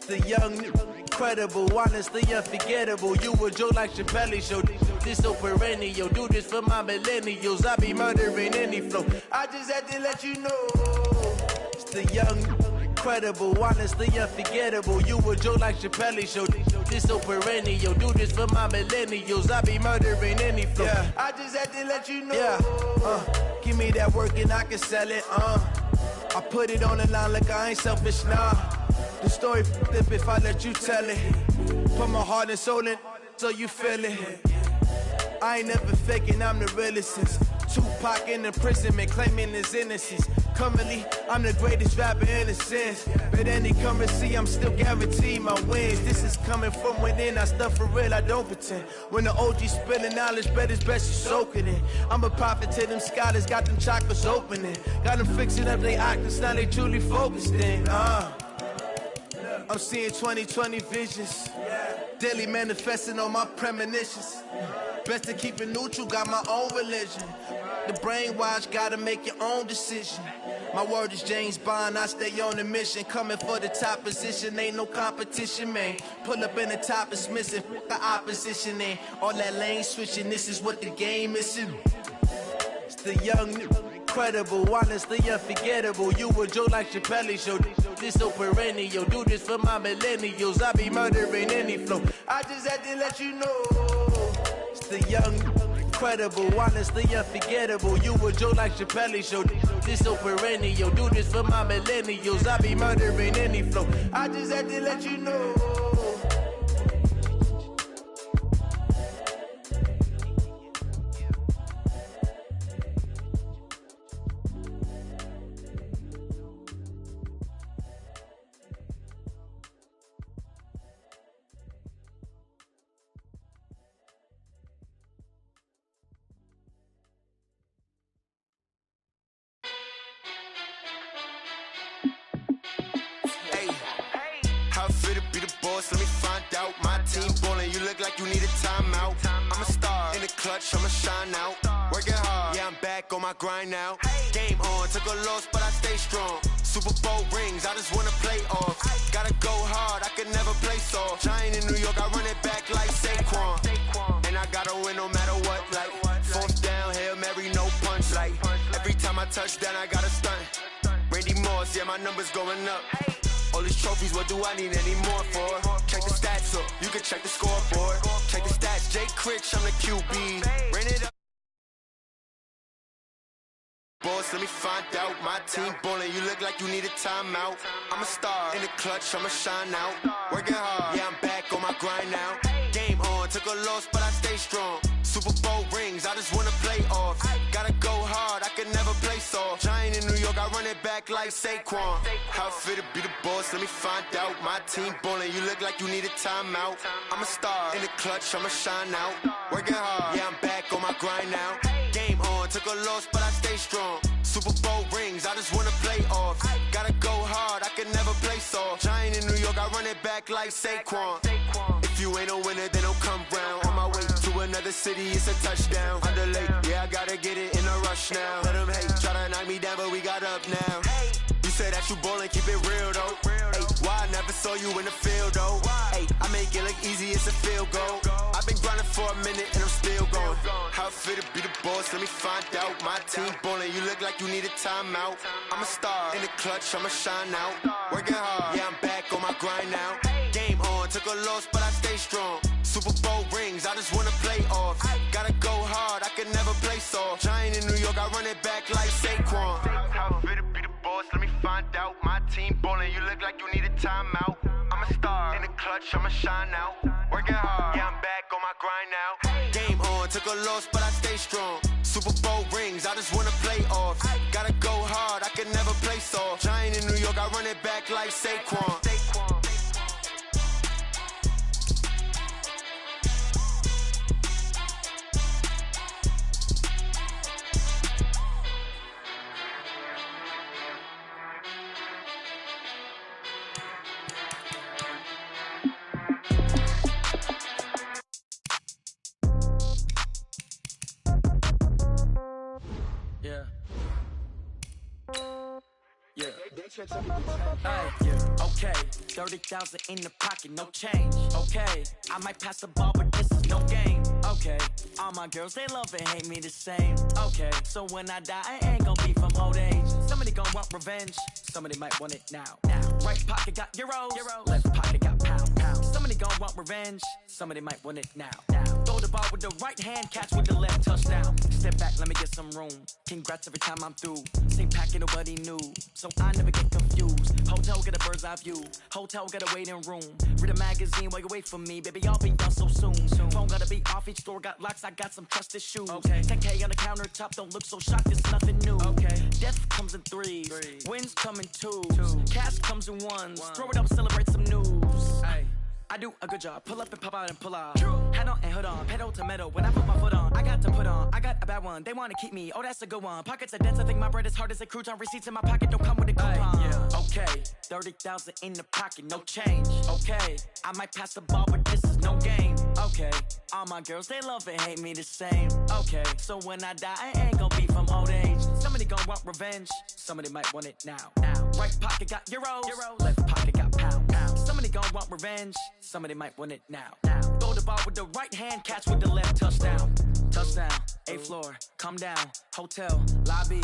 [SPEAKER 10] The young, incredible, honestly unforgettable. You a joke like Chappelle show. This so perennial. Do this for my millennials. I be murdering any flow. I just had to let you know. It's the young, incredible, honestly unforgettable. You a joke like Chappelle show. This so perennial. Do this for my millennials. I be murdering any flow. Yeah. I just had to let you know. Yeah. Give me that work and I can sell it. I put it on the line like I ain't selfish, nah. The story flip if I let you tell it. Put my heart and soul in so you feel it. I ain't never faking, I'm the realest since Tupac in imprisonment, claiming his innocence. Currently, I'm the greatest rapper in a sense. But any currency, I'm still guaranteed my wins. This is coming from within, I stuff for real, I don't pretend. When the OG spilling knowledge, bet it's best you soak it in. I'm a prophet to them scholars, got them chakras opening. Got them fixing up they octaves, now they truly focused in. I'm seeing 2020 visions, daily manifesting on my premonitions. Best to keep it neutral, got my own religion. The brainwash, gotta make your own decision. My word is James Bond, I stay on a mission. Coming for the top position, ain't no competition, man. Pull up in the top, it's missing, the opposition ain't. All that lane switching, this is what the game is. It's the young, incredible, honestly unforgettable. You a joke like Chappelle show. This so perennial. Do this for my millennials. I be murdering any flow. I just had to let you know. It's the young, incredible, honestly unforgettable. You a joke like Chappelle show. This so perennial. Do this for my millennials. I be murdering any flow. I just had to let you know.
[SPEAKER 12] Let me find out. My team ballin', you look like you need a timeout. I'm a star in the clutch, I'ma shine out. Working hard, yeah, I'm back on my grind now. Game on, took a loss, but I stay strong. Super Bowl rings, I just wanna play off. Gotta go hard, I can never play soft. Giant in New York, I run it back like Saquon. And I gotta win no matter what, like fourth down, Hail Mary, no punch. Like every time I touch down, I gotta stunt. Randy Moss, yeah, my numbers going up. All these trophies, what do I need any more for? Check the stats up, you can check the scoreboard. Check the stats, Jay Critch, I'm the QB. Ran it up. Boss, let me find out. My team ballin', you look like you need a timeout. I'm a star in the clutch, I'ma shine out. Working hard, yeah, I'm back on my grind now. Game on, took a loss, but I stay strong. Super Bowl rings, I just wanna play off. Gotta go hard, I can never play soft. Giant in New York, I run it back like Saquon. How fit to be the boss, let me find out. My team ballin', you look like you need a timeout. I'm a star in the clutch, I'ma shine out. Working hard, yeah, I'm back on my grind now. Game on, took a loss, but I stay strong. Super Bowl rings, I just wanna play off. Gotta go hard, I can never play soft. Giant in New York, I run it back like Saquon. If you ain't a winner, then don't come round. On my way to another city, it's a touchdown. Underlay, yeah, I gotta get it in a rush now. Let them hate, try to knock me down, but we got up now. You say that you ballin', keep it real though. Hey, why I never saw you in the field though? Hey, I make it look easy, it's a field goal. I've been grinding for a minute and I'm still going. How fit to be the boss, let me find out. My team ballin', you look like you need a timeout. I'm a star in the clutch, I'ma shine out. Working hard, yeah, I'm back on my grind now. Game on, took a loss, but I stay strong. Super Bowl rings, I just wanna play off. Gotta go hard, I can never play soft. Giant in New York, I run it back like Saquon. How fit to be the boss. sports, let me find out. My team ballin', you look like you need a timeout. I'm a star, in the clutch, I'ma shine out. Working hard, yeah, I'm back on my grind now. Game on, took a loss, but I stay strong. Super Bowl rings, I just wanna play off. Gotta go hard, I can never play soft. Giant in New York, I run it back like Saquon.
[SPEAKER 13] Okay, 30,000 in the pocket, no change. Okay, I might pass the ball, but this is no game. Okay, all my girls, they love and hate me the same. Okay, so when I die, I ain't gon' be from old age. Somebody gon' want revenge, somebody might want it now. Right pocket got euros, left pocket got pounds. Somebody gon' want revenge, somebody might want it now. Throw the ball with the right hand, catch with the left, touchdown. Step back, let me get some room. Congrats every time I'm through. Same packet, nobody knew, so I never get confused. Hotel get a bird's eye view. Hotel got a waiting room. Read a magazine while you wait for me, baby. I'll be done so soon. Phone gotta be off. Each store got locks. I got some trusted shoes. Okay. 10K on the countertop. Don't look so shocked. It's nothing new. Okay. Death comes in threes. Wins come in twos. Cash comes in ones. Throw it up, celebrate some news. Ay. I do a good job. Pull up and pop out and pull out. Head on and hood on. Pedal to metal. When I put my foot on, I got to put on. I got a bad one. They want to keep me. Oh, that's a good one. Pockets are dense. I think my bread is hard as a crouton. Receipts in my pocket don't come with a coupon. Okay. 30,000 in the pocket. No change. Okay. I might pass the ball, but this is no game. Okay. All my girls, they love and hate me the same. Okay. So when I die, I ain't gon' be from old age. Somebody gon' want revenge. Somebody might want it now. Right pocket got euros. Left pocket got pounds. Somebody gon' want revenge. Somebody might want it now. Throw the ball with the right hand, catch with the left, touchdown. Touchdown, 8th floor, come down, hotel, lobby.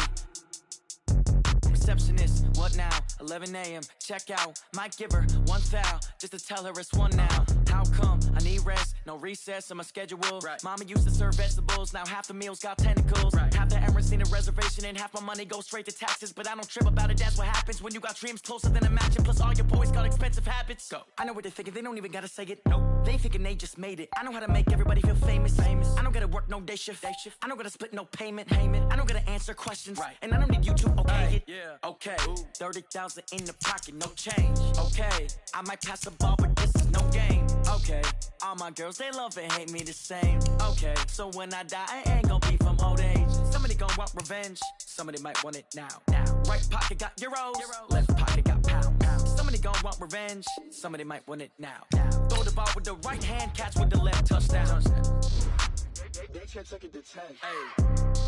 [SPEAKER 13] Receptionist, what now? 11 a.m., check out. Might give her one foul, just to tell her it's one now. How come? I need rest, no recess in my schedule. Mama used to serve vegetables, now half the meals got tentacles. Half the Emirates need a reservation and half my money goes straight to taxes. But I don't trip about it, that's what happens when you got dreams closer than a match. And plus all your boys got expensive habits. Go. I know what they're thinking, they don't even gotta say it. Nope. They thinking they just made it. I know how to make everybody feel famous. I don't gotta work no day shift. I don't gotta split no payment. I don't gotta answer questions. And I don't need you to okay it. Okay, 30,000 in the pocket, no change. Okay, I might pass the ball, but this is no game. Okay, all my girls, they love and hate me the same. Okay, so when I die, I ain't gon' be from old age. Somebody gon' want revenge, somebody might want it now. Right pocket got euros, left pocket got pounds. Somebody gon' want revenge, somebody might want it now. Throw the ball with the right hand, catch with the left, touchdown.
[SPEAKER 3] They can't take it to 10.